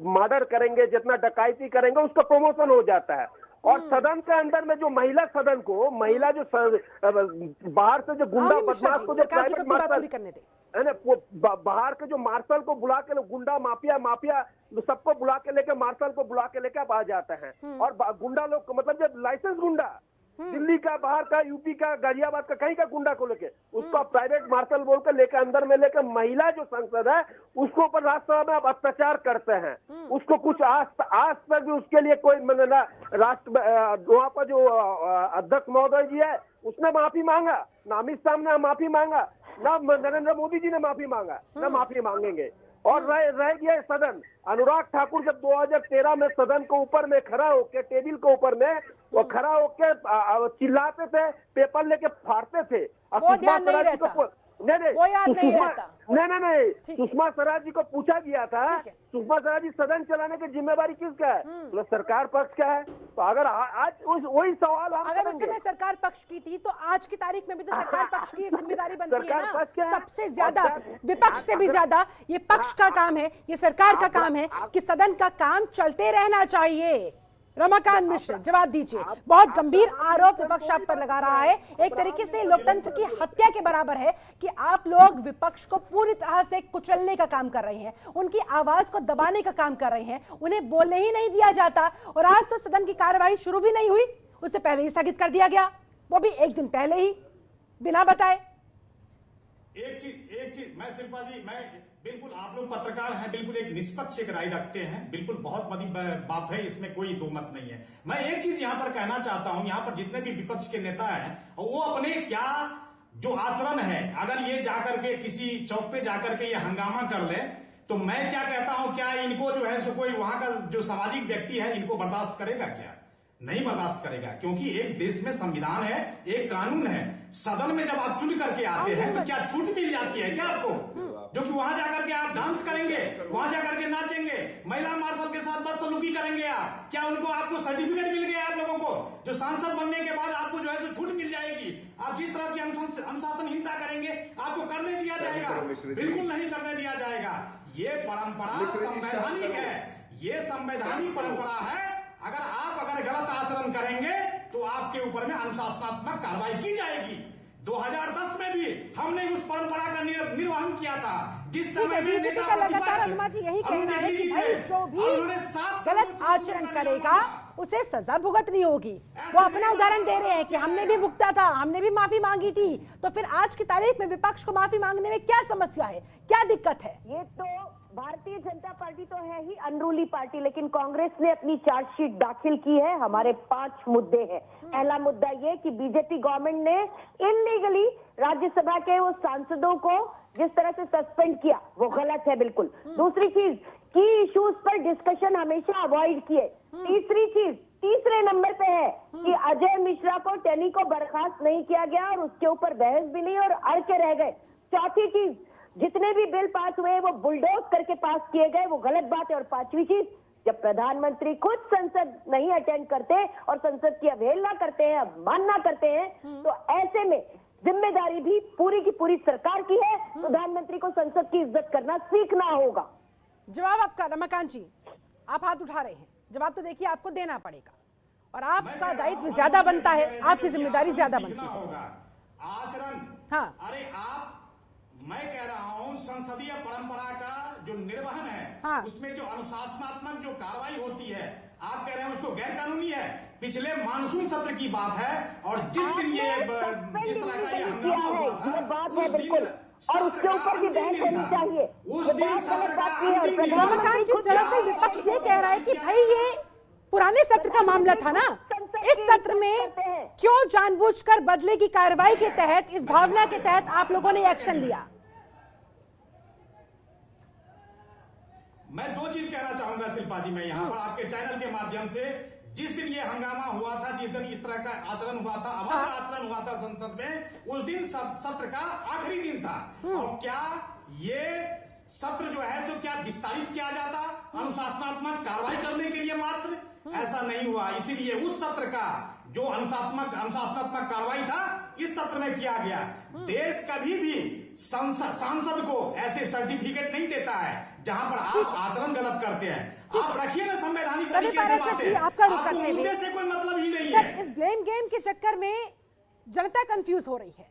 मर्डर करेंगे, जितना डकैती करेंगे, उसका प्रमोशन हो जाता है। और सदन के अंदर में जो महिला सदन को, महिला जो बाहर से जो गुंडा बदमाश को जो प्राइवेट मार्शल है ना, वो बाहर के जो मार्शल को बुला के गुंडा माफिया सबको बुला के लेके, मार्शल को बुला के लेके आ जाते हैं। और गुंडा लोग मतलब जब लाइसेंस गुंडा दिल्ली का, बाहर का, यूपी का, गाजियाबाद का, कहीं का गुंडा को लेके उसका प्राइवेट मार्शल बोल कर लेकर अंदर में लेकर महिला जो संसद है उसको ऊपर राज्यसभा में आप अत्याचार करते हैं। उसको कुछ आज तक भी उसके लिए कोई राष्ट्र वहां पर जो अध्यक्ष महोदय जी है उसने माफी मांगा, ना अमित शाह ने माफी मांगा, ना नरेंद्र मोदी जी ने माफी मांगा, ना माफी मांगेंगे। और रह गया सदन। अनुराग ठाकुर जब 2013 में सदन को ऊपर में खड़ा होकर, टेबल के ऊपर में वो खड़ा होकर चिल्लाते थे, पेपर लेके फाड़ते थे। नहीं, सुषमा स्वराज जी को पूछा गया था, सुषमा स्वराज जी सदन चलाने की जिम्मेवारी किसका है? तो सरकार पक्ष का है। तो अगर आज वही सवाल अगर उस समय सरकार पक्ष की थी तो आज की तारीख में भी तो सरकार पक्ष की जिम्मेदारी बनती है ना। सबसे ज्यादा विपक्ष से भी ज्यादा ये पक्ष का काम है, ये सरकार का काम है कि सदन का काम चलते रहना चाहिए। रमाकांत मिश्र जवाब दीजिए, बहुत गंभीर आरोप विपक्ष आप पर लगा रहा है, एक तरीके से लोकतंत्र की हत्या के बराबर है कि आप लोग विपक्ष को पूरी तरह से कुचलने का काम कर रहे हैं, उनकी आवाज को दबाने का काम कर रहे हैं, उन्हें बोलने ही नहीं दिया जाता। और आज तो सदन की कार्यवाही शुरू भी नहीं हुई, उससे पहले ही स्थगित कर दिया गया, वो भी एक दिन पहले ही, बिना बताए। एक चीज मैं शिल्पा जी, मैं बिल्कुल, आप लोग पत्रकार हैं, बिल्कुल एक निष्पक्ष एक राय रखते हैं, बिल्कुल बहुत बड़ी बात है, इसमें कोई दो मत नहीं है। मैं एक चीज यहाँ पर कहना चाहता हूँ, यहाँ पर जितने भी विपक्ष के नेता हैं वो अपने क्या जो आचरण है, अगर ये जाकर के किसी चौक पे जाकर के ये हंगामा कर ले, तो मैं क्या कहता हूं, क्या इनको जो है सो कोई वहां का जो सामाजिक व्यक्ति है इनको बर्दाश्त करेगा? क्या नहीं बर्दाश्त करेगा, क्योंकि एक देश में संविधान है, एक कानून है। सदन में जब आप चुन करके आते हैं तो क्या छूट मिल जाती है क्या आपको, जो कि वहां जाकर के आप डांस करेंगे, वहां जाकर के नाचेंगे, महिला मार्शल के साथ बदसलूकी करेंगे आप? क्या उनको आपको सर्टिफिकेट मिल गया? आप लोगों को जो सांसद बनने के बाद आपको जो है सो छूट मिल जाएगी? आप जिस तरह की अनुशासनहीनता करेंगे आपको करने दिया जाएगा? बिल्कुल नहीं करने दिया जाएगा। ये परंपरा संवैधानिक है, ये संवैधानिक परंपरा है। अगर गलत आचरण करेंगे तो आपके ऊपर में अनुशासनात्मक कार्रवाई की जाएगी। 2010 में भी हमने उस परंपरा का निर्वहन किया था, जिस समय बीजेपी का लगातार अनुमा जी यही कहना है कि भाई जो भी गलत आचरण करेगा उसे सजा भुगतनी होगी। वो अपना उदाहरण दे रहे हैं कि हमने भी भुगता था, हमने भी माफी मांगी थी, तो फिर आज की तारीख में विपक्ष को माफी मांगने में क्या समस्या है, क्या दिक्कत है? ये तो भारतीय जनता पार्टी तो है ही अनरूली पार्टी, लेकिन कांग्रेस ने अपनी चार्जशीट दाखिल की है। हमारे 5 मुद्दे हैं। पहला मुद्दा ये कि बीजेपी गवर्नमेंट ने इलीगली राज्यसभा के वो सांसदों को जिस तरह से सस्पेंड किया वो गलत है बिल्कुल। दूसरी चीज की इश्यूज पर डिस्कशन हमेशा अवॉइड किए। तीसरी चीज तीसरे नंबर पे है कि अजय मिश्रा को टेनी को बर्खास्त नहीं किया गया और उसके ऊपर बहस भी नहीं और अड़ के रह गए। चौथी चीज, जितने भी बिल पास हुए वो बुलडोज करके पास किए गए, वो गलत बात है। और पांचवी चीज, जब प्रधानमंत्री खुद संसद नहीं अटेंड करते और संसद की अवहेलना करते हैं, अवमानना करते हैं, तो ऐसे में जिम्मेदारी भी पूरी की पूरी सरकार की है। प्रधानमंत्री को संसद की इज्जत करना सीखना होगा। जवाब आपका रमाकांत जी, आप हाथ उठा रहे हैं, जवाब तो देखिए आपको देना पड़ेगा और आपका दायित्व ज्यादा बनता है, आपकी जिम्मेदारी ज्यादा बनती है। आचरण, हाँ, अरे आप, मैं कह रहा हूं संसदीय परंपरा का जो निर्वहन है, हाँ, उसमें जो अनुशासनात्मक जो कार्रवाई होती है, आप कह रहे हैं उसको गैर कानूनी है। पिछले मानसून सत्र की बात है और जिस दिन ये जिस तरह का ये हंगामा हुआ था उस दिन और उसके ऊपर भी बहस होनी चाहिए। उस दिन सत्र का रमाकांत जी, दरअसल विपक्ष ये कह रहा है कि भाई ये पुराने सत्र का मामला था ना, इस सत्र में क्यों जानबूझकर बदले की कार्रवाई के तहत, इस भावना के तहत आप लोगों ने एक्शन लिया? मैं 2 चीज कहना चाहूंगा शिल्पा जी, मैं यहाँ पर आपके चैनल के माध्यम से, जिस दिन ये हंगामा हुआ था, जिस दिन इस तरह का आचरण हुआ था, अभद्र आचरण हुआ था संसद में, उस दिन सत्र का आखिरी दिन था। और क्या ये सत्र जो है सो क्या विस्तारित किया जाता अनुशासनात्मक कार्रवाई करने के लिए मात्र? ऐसा नहीं हुआ। इसीलिए उस सत्र का जो अनुशासनात्मक कार्रवाई था इस सत्र में किया गया। देश कभी भी सांसद को ऐसे सर्टिफिकेट नहीं देता है जहां पर आप आचरण गलत करते हैं। आप रखिए ना संवैधानिक तरीके से बातें, आपका रुख करने में से कोई मतलब ही नहीं है। है। इस ब्लेम गेम के चक्कर में जनता कंफ्यूज हो रही है।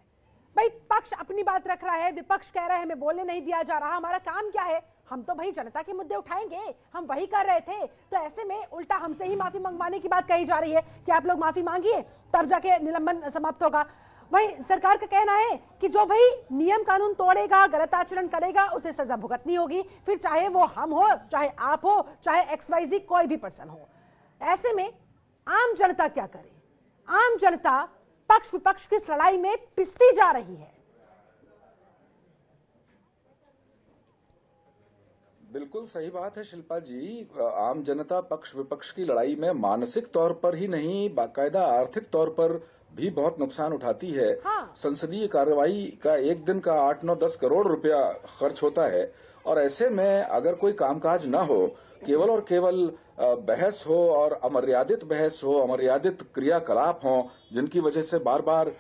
भाई पक्ष अपनी बात रख रहा है, विपक्ष कह रहा है हमें बोलने नहीं दिया जा रहा। हमारा काम क्या है? हम तो भाई जनता के मुद्दे उठाएंगे, हम वही कर रहे थे। तो ऐसे में उल्टा हमसे ही माफी मंगवाने की बात कही जा रही है कि आप लोग माफी मांगिए तब जाके निलंबन समाप्त होगा। वही सरकार का कहना है कि जो भाई नियम कानून तोड़ेगा, गलत आचरण करेगा, उसे सजा भुगतनी होगी, फिर चाहे वो हम हो, चाहे आप हो, चाहे XYZ कोई भी पर्सन हो। ऐसे में आम जनता क्या करे? आम जनता पक्ष विपक्ष की लड़ाई में पिसती जा रही है। बिल्कुल सही बात है शिल्पा जी। आम जनता पक्ष विपक्ष की लड़ाई में मानसिक तौर पर ही नहीं, बाकायदा आर्थिक तौर पर भी बहुत नुकसान उठाती है। हाँ। संसदीय कार्रवाई का एक दिन का 8-9-10 करोड़ रुपया खर्च होता है और ऐसे में अगर कोई कामकाज न हो, केवल और केवल बहस हो और अमर्यादित बहस हो, अमर्यादित क्रियाकलाप हो, जिनकी वजह से बार बार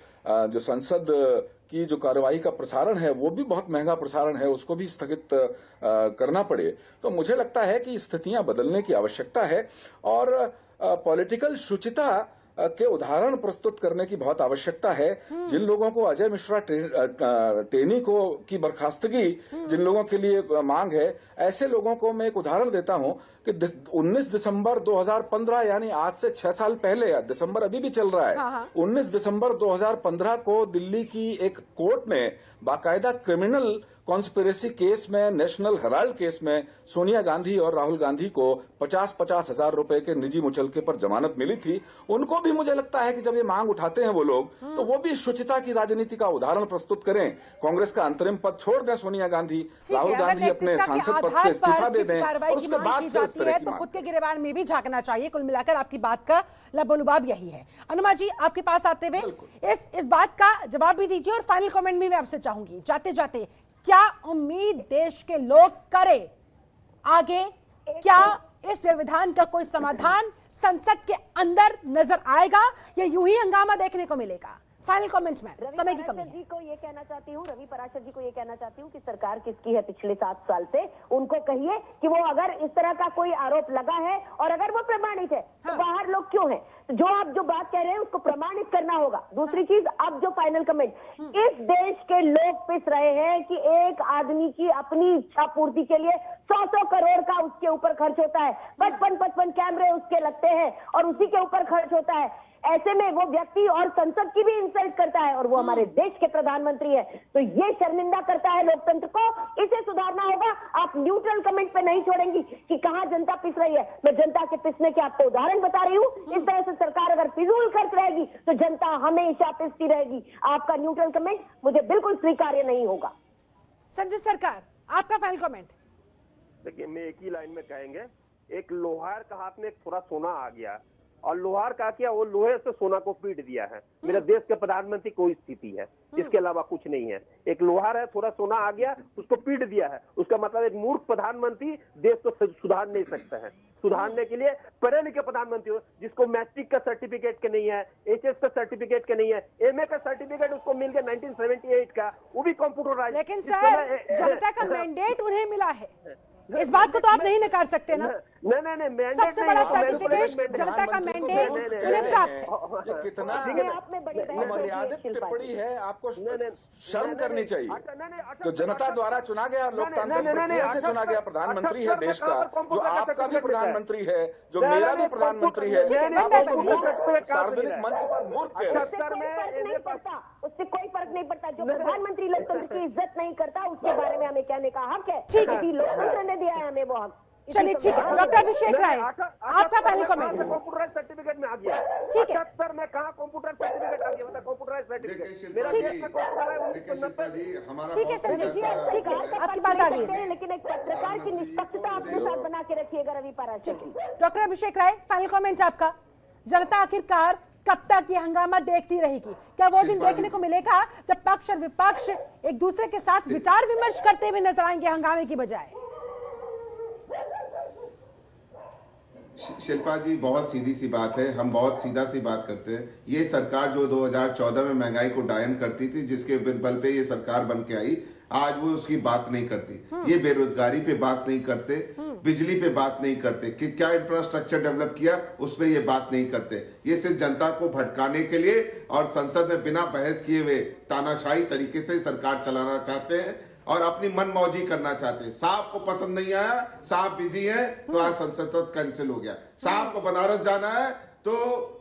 जो संसद की जो कार्रवाई का प्रसारण है वो भी बहुत महंगा प्रसारण है, उसको भी स्थगित करना पड़े, तो मुझे लगता है कि स्थितियां बदलने की आवश्यकता है। और पॉलिटिकल शुचिता के उदाहरण प्रस्तुत करने की बहुत आवश्यकता है। जिन लोगों को अजय मिश्रा टेनी को की बर्खास्तगी जिन लोगों के लिए मांग है, ऐसे लोगों को मैं एक उदाहरण देता हूं कि 19 दिसंबर 2015 यानी आज से 6 साल पहले, दिसंबर अभी भी चल रहा है, 19 दिसंबर 2015 को दिल्ली की एक कोर्ट ने बाकायदा क्रिमिनल कॉन्स्पिरेसी केस में, नेशनल हेराल्ड केस में सोनिया गांधी और राहुल गांधी को 50-50 हजार रुपए के निजी मुचलके पर जमानत मिली थी। उनको भी मुझे लगता है कि जब ये मांग उठाते हैं वो लोग, तो वो भी शुचिता की राजनीति का उदाहरण प्रस्तुत करें। कांग्रेस का अंतरिम पद छोड़ दें सोनिया गांधी, राहुल गांधी अपने सांसद पद से इस्तीफा दे दें और उसके बाद तो खुद के गिरबान में भी झांकना चाहिए। कुल मिलाकर आपकी बात का लबोलुबाब यही है। अनुमा जी, आपके पास आते हुए इस बात का जवाब भी दीजिए और फाइनल कमेंट भी मैं आपसे चाहूंगी जाते जाते, क्या उम्मीद देश के लोग करे आगे? क्या इस व्यवधान का कोई समाधान संसद के अंदर नजर आएगा या यूं ही हंगामा देखने को मिलेगा? फाइनल कमेंट्स में समय की कमी है। जी को ये कहना चाहती हूँ, रवि पराशर जी को ये कहना चाहती हूँ कि सरकार किसकी है पिछले 7 साल से, उनको कहिए कि वो अगर इस तरह का कोई आरोप लगा है और अगर वो प्रमाणित है तो बाहर लोग क्यों हैं? जो आप जो बात कह रहे हैं उसको प्रमाणित करना होगा। दूसरी चीज, अब जो फाइनल कमेंट, इस देश के लोग पिस रहे हैं कि एक आदमी की अपनी इच्छा पूर्ति के लिए 100 करोड़ का उसके ऊपर खर्च होता है, 55 कैमरे उसके लगते हैं और उसी के ऊपर खर्च होता है। ऐसे में वो व्यक्ति और संसद की भी इंसल्ट करता है और वो हमारे देश के प्रधानमंत्री है, तो ये शर्मिंदा करता है लोकतंत्र को। इसे सुधारना होगा। आप न्यूट्रल कमेंट पे नहीं छोड़ेंगी कि कहां जनता पिस रही है। मैं जनता के पिसने के आपको उदाहरण बता रही हूँ। इस तरह से सरकार अगर फिजूल खर्च रहेगी तो जनता हमेशा पिसती रहेगी। आपका न्यूट्रल कमेंट मुझे बिल्कुल स्वीकार्य नहीं होगा। संजय सरकार, आपका फाइनल कमेंट। देखिए, मैं एक ही लाइन में कहेंगे, एक लोहार का हाथ में एक थोड़ा सोना आ गया और लोहार का किया, वो लोहे से सोना को पीट दिया है। मेरे देश के प्रधानमंत्री को स्थिति है, इसके अलावा कुछ नहीं है। एक लोहार है, थोड़ा सोना आ गया, उसको पीट दिया है। उसका मतलब एक मूर्ख प्रधानमंत्री देश को सुधार नहीं सकता है। सुधारने के लिए पढ़े लिखे प्रधानमंत्री हो, जिसको मैट्रिक का सर्टिफिकेट के नहीं है, एचएस का सर्टिफिकेट के नहीं है, एमए का सर्टिफिकेट उसको मिल गया 1978 का, वो भी कंप्यूटराइज। लेकिन सर, जनता का मैंडेट उन्हें मिला है, इस बात को तो आप नहीं नकार सकते ना। नहीं, सबसे बड़ा सर्टिफिकेट जनता का मैंडेट उन्हें प्राप्त है। कितना अमर्यादित टिप्पणी है, आपको शर्म करनी चाहिए। तो जनता द्वारा चुना गया, लोकतांत्रिक प्रक्रिया से चुना गया प्रधानमंत्री है देश का, जो आपका भी प्रधानमंत्री है, जो मेरा भी प्रधानमंत्री है, सार्वजनिक मंच पर मूर्ख कह रहे हैं। उससे कोई फर्क नहीं पड़ता। जो प्रधानमंत्री लोकतंत्र की इज्जत नहीं करता उसके बारे में हमें कहने का हक है। ठीक है, लोकतंत्र ने दिया है हमें वो हक। चलिए ठीक है, डॉक्टर अभिषेक राय, आपका फाइनल कमेंट। कंप्यूटराइज सर्टिफिकेट में आ गया। ठीक है सर, मैं कहा कंप्यूटर सर्टिफिकेट आ गया, मतलब कंप्यूटराइज सर्टिफिकेट मेरा ठीक है संजय जी, ठीक है, आपकी बात आ गई है। लेकिन एक पत्रकार की निष्पक्षता अपने साथ बना के रखिएगा रवि पराशर जी। डॉक्टर अभिषेक राय, फाइनल कमेंट आपका। जनता आखिरकार कब तक ये हंगामा देखती रहेगी? क्या वो दिन देखने को मिलेगा जब पक्ष और विपक्ष एक दूसरे के साथ विचार विमर्श करते हुए नजर आएंगे हंगामे की बजाय? शिल्पा जी, बहुत सीधी सी बात है, हम बहुत सीधा सी बात करते हैं। ये सरकार जो 2014 में महंगाई को डायन करती थी, जिसके बल पे ये सरकार बन के आई, आज वो उसकी बात नहीं करती। ये बेरोजगारी पे बात नहीं करते, बिजली पे बात नहीं करते, कि क्या इंफ्रास्ट्रक्चर डेवलप किया उस पे ये बात नहीं करते। ये सिर्फ जनता को भटकाने के लिए और संसद में बिना बहस किए हुए तानाशाही तरीके से सरकार चलाना चाहते हैं और अपनी मनमौजी करना चाहते हैं। साहब को पसंद नहीं आया, साहब बिजी है, तो आज संसद कैंसिल हो गया। साहब को बनारस जाना है तो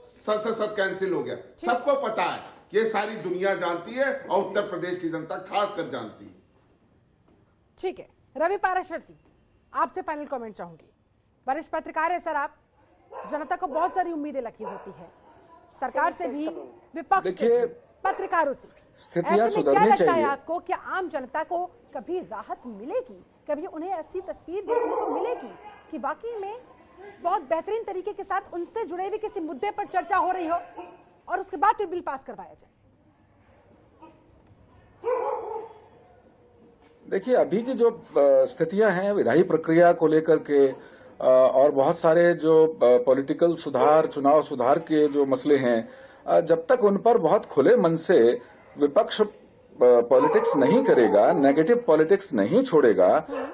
संसद कैंसिल हो गया। सबको पता है, ये सारी दुनिया जानती है और उत्तर प्रदेश की जनता खासकर जानती है। ठीक है, रवि पाराशर जी, आपसे फाइनल कमेंट चाहूंगी। वरिष्ठ पत्रकार है सर आप, जनता को बहुत सारी उम्मीदें लगी होती है, सरकार से भी, विपक्ष से भी, पत्रकारों से भी। ऐसे में क्या लगता है आपको, क्या आम जनता को कभी राहत मिलेगी? कभी उन्हें ऐसी तस्वीर देखने को मिलेगी कि वाकई में बहुत बेहतरीन तरीके के साथ उनसे जुड़े हुए किसी मुद्दे पर चर्चा हो रही हो और उसके बाद फिर बिल पास करवाया जाए? देखिए, अभी की जो स्थितियां हैं विधायी प्रक्रिया को लेकर के और बहुत सारे जो पॉलिटिकल सुधार, चुनाव सुधार के जो मसले हैं, जब तक उन पर बहुत खुले मन से विपक्ष पॉलिटिक्स नहीं करेगा, नेगेटिव पॉलिटिक्स नहीं छोड़ेगा,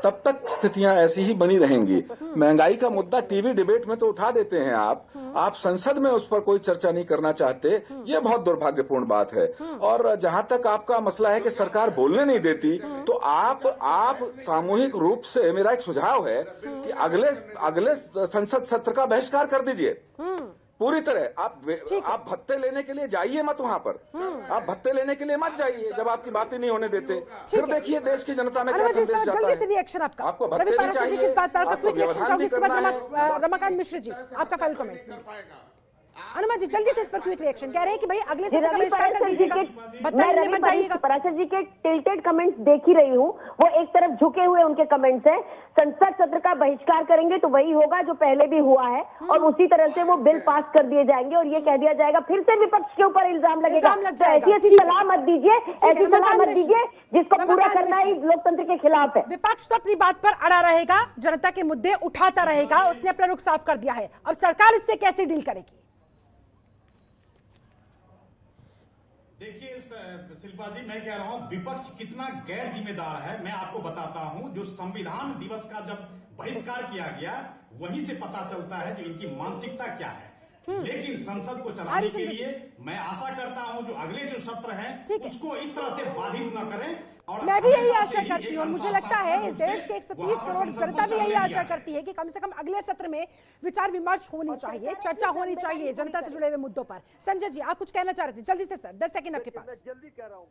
तब तक स्थितियां ऐसी ही बनी रहेंगी। महंगाई का मुद्दा टीवी डिबेट में तो उठा देते हैं आप संसद में उस पर कोई चर्चा नहीं करना चाहते, ये बहुत दुर्भाग्यपूर्ण बात है। और जहां तक आपका मसला है कि सरकार बोलने नहीं देती, तो आप सामूहिक रूप से, मेरा एक सुझाव है कि अगले संसद सत्र का बहिष्कार कर दीजिए पूरी तरह। आप भत्ते लेने के लिए जाइए मत वहां पर, आप भत्ते लेने के लिए मत जाइए जब आपकी बातें नहीं होने देते। फिर देखिए देश की जनता में क्या संदेश जाता है। जल्दी से रिएक्शन आपका। आपको भत्ते नहीं चाहिए, किस बात पर आपका क्विक रिएक्शन चाहूंगी, इसके बाद है। रमाकांत मिश्र जी आपका फाइल कमेंट। अनुमा जी जल्दी से इस पर क्विक रिएक्शन। कह रहे हैं कि भाई अगले सत्र का बहिष्कार कर दीजिएगा, बताइए मत आइएगा। पराशर जी के टिल्टेड कमेंट्स देख ही रही हूँ, वो एक तरफ झुके हुए उनके कमेंट्स हैं। संसद सत्र का बहिष्कार करेंगे तो वही होगा जो पहले भी हुआ है, और उसी तरह से वो बिल पास कर दिए जाएंगे और ये कह दिया जाएगा फिर से विपक्ष के ऊपर इल्जाम लगेगा। ऐसी सलाह मत दीजिए, ऐसी सलाह मत दीजिए जिसको पूरा करना ही लोकतंत्र के खिलाफ है। विपक्ष तो अपनी बात पर अड़ा रहेगा, जनता के मुद्दे उठाता रहेगा, उसने अपना रुख साफ कर दिया है। अब सरकार इससे कैसे डील करेगी? देखिए शिल्पा जी, मैं कह रहा हूं विपक्ष कितना गैर जिम्मेदार है। मैं आपको बताता हूं, जो संविधान दिवस का जब बहिष्कार किया गया वहीं से पता चलता है जो इनकी मानसिकता क्या है। लेकिन संसद को चलाने के लिए मैं आशा करता हूं जो अगले जो सत्र है उसको इस तरह से बाधित न करें। और मैं भी यही आशा करती हूँ, मुझे लगता है इस देश के 130 करोड़ जनता भी यही आशा करती है कि कम से कम अगले सत्र में विचार विमर्श होनी चाहिए, चर्चा होनी चाहिए जनता से जुड़े हुए मुद्दों पर। संजय जी आप कुछ कहना चाह रहे थे, जल्दी से सर, 10 सेकंड आपके पास। मैं जल्दी कह रहा हूँ,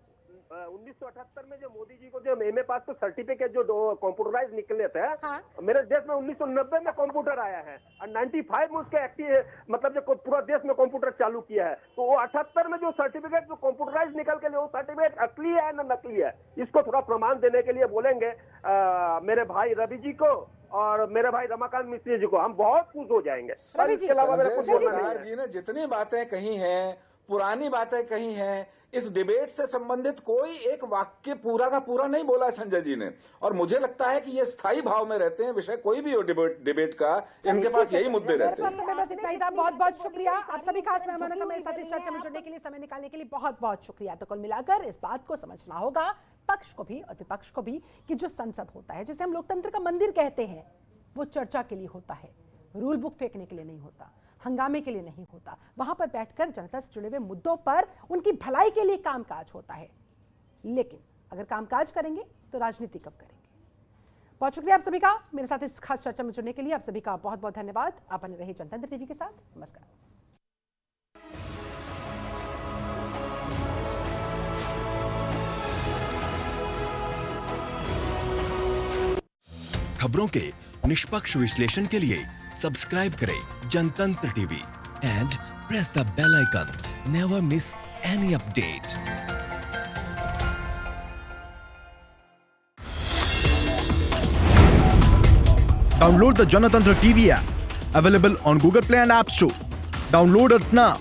1978 में जो मोदी जी को जो एमए पास तो सर्टिफिकेट जो कंप्यूटराइज निकले थे, मेरे देश में 1990 में कंप्यूटर आया है और 95 में उसके एक्टिव मतलब जो पूरा देश में कंप्यूटर चालू किया है। तो वो 78 में जो सर्टिफिकेट जो कंप्यूटराइज निकल के लिए वो सर्टिफिकेट असली है ना नकली है, इसको थोड़ा प्रमाण देने के लिए बोलेंगे मेरे भाई रवि जी को और मेरे भाई रमाकांत मिश्र जी को, हम बहुत खुश हो जाएंगे। इसके अलावा मेरे कुछ जी ने जितनी बातें कही हैं, पुरानी बातें कही हैं, इस डिबेट से संबंधित कोई एक वाक्य पूरा का पूरा नहीं बोला है संजय जी ने। और मुझे लगता है कि ये स्थायी भाव में रहते हैं, विषय कोई भी हो डिबेट का, इनके पास यही मुद्दे रहते हैं। समय बस इतना ही था। बहुत बहुत शुक्रिया आप सभी खास मेहमानों का मेरे साथ इस चर्चा में जुड़ने के लिए, समय निकालने के लिए बहुत बहुत शुक्रिया। तो कुल मिलाकर इस बात को समझना होगा पक्ष को भी और विपक्ष को भी कि जो संसद होता है, जिसे हम लोकतंत्र का मंदिर कहते हैं, वो चर्चा के लिए होता है, रूल बुक फेंकने के लिए नहीं होता, हंगामे के लिए नहीं होता। वहां पर बैठकर जनता से जुड़े हुए मुद्दों पर उनकी भलाई के लिए कामकाज होता है। लेकिन अगर कामकाज करेंगे तो राजनीति कब करेंगे? बहुत शुक्रिया आप सभी का मेरे साथ इस खास चर्चा में जुड़ने के लिए। आप सभी का बहुत बहुत धन्यवाद। आप बने रहे जनतंत्र टीवी के साथ। नमस्कार। खबरों के निष्पक्ष विश्लेषण के लिए सब्सक्राइब करें Janatantra TV and press the bell icon. Never miss any update. Download the Janatantra TV app, available on Google Play and App Store. Download it now.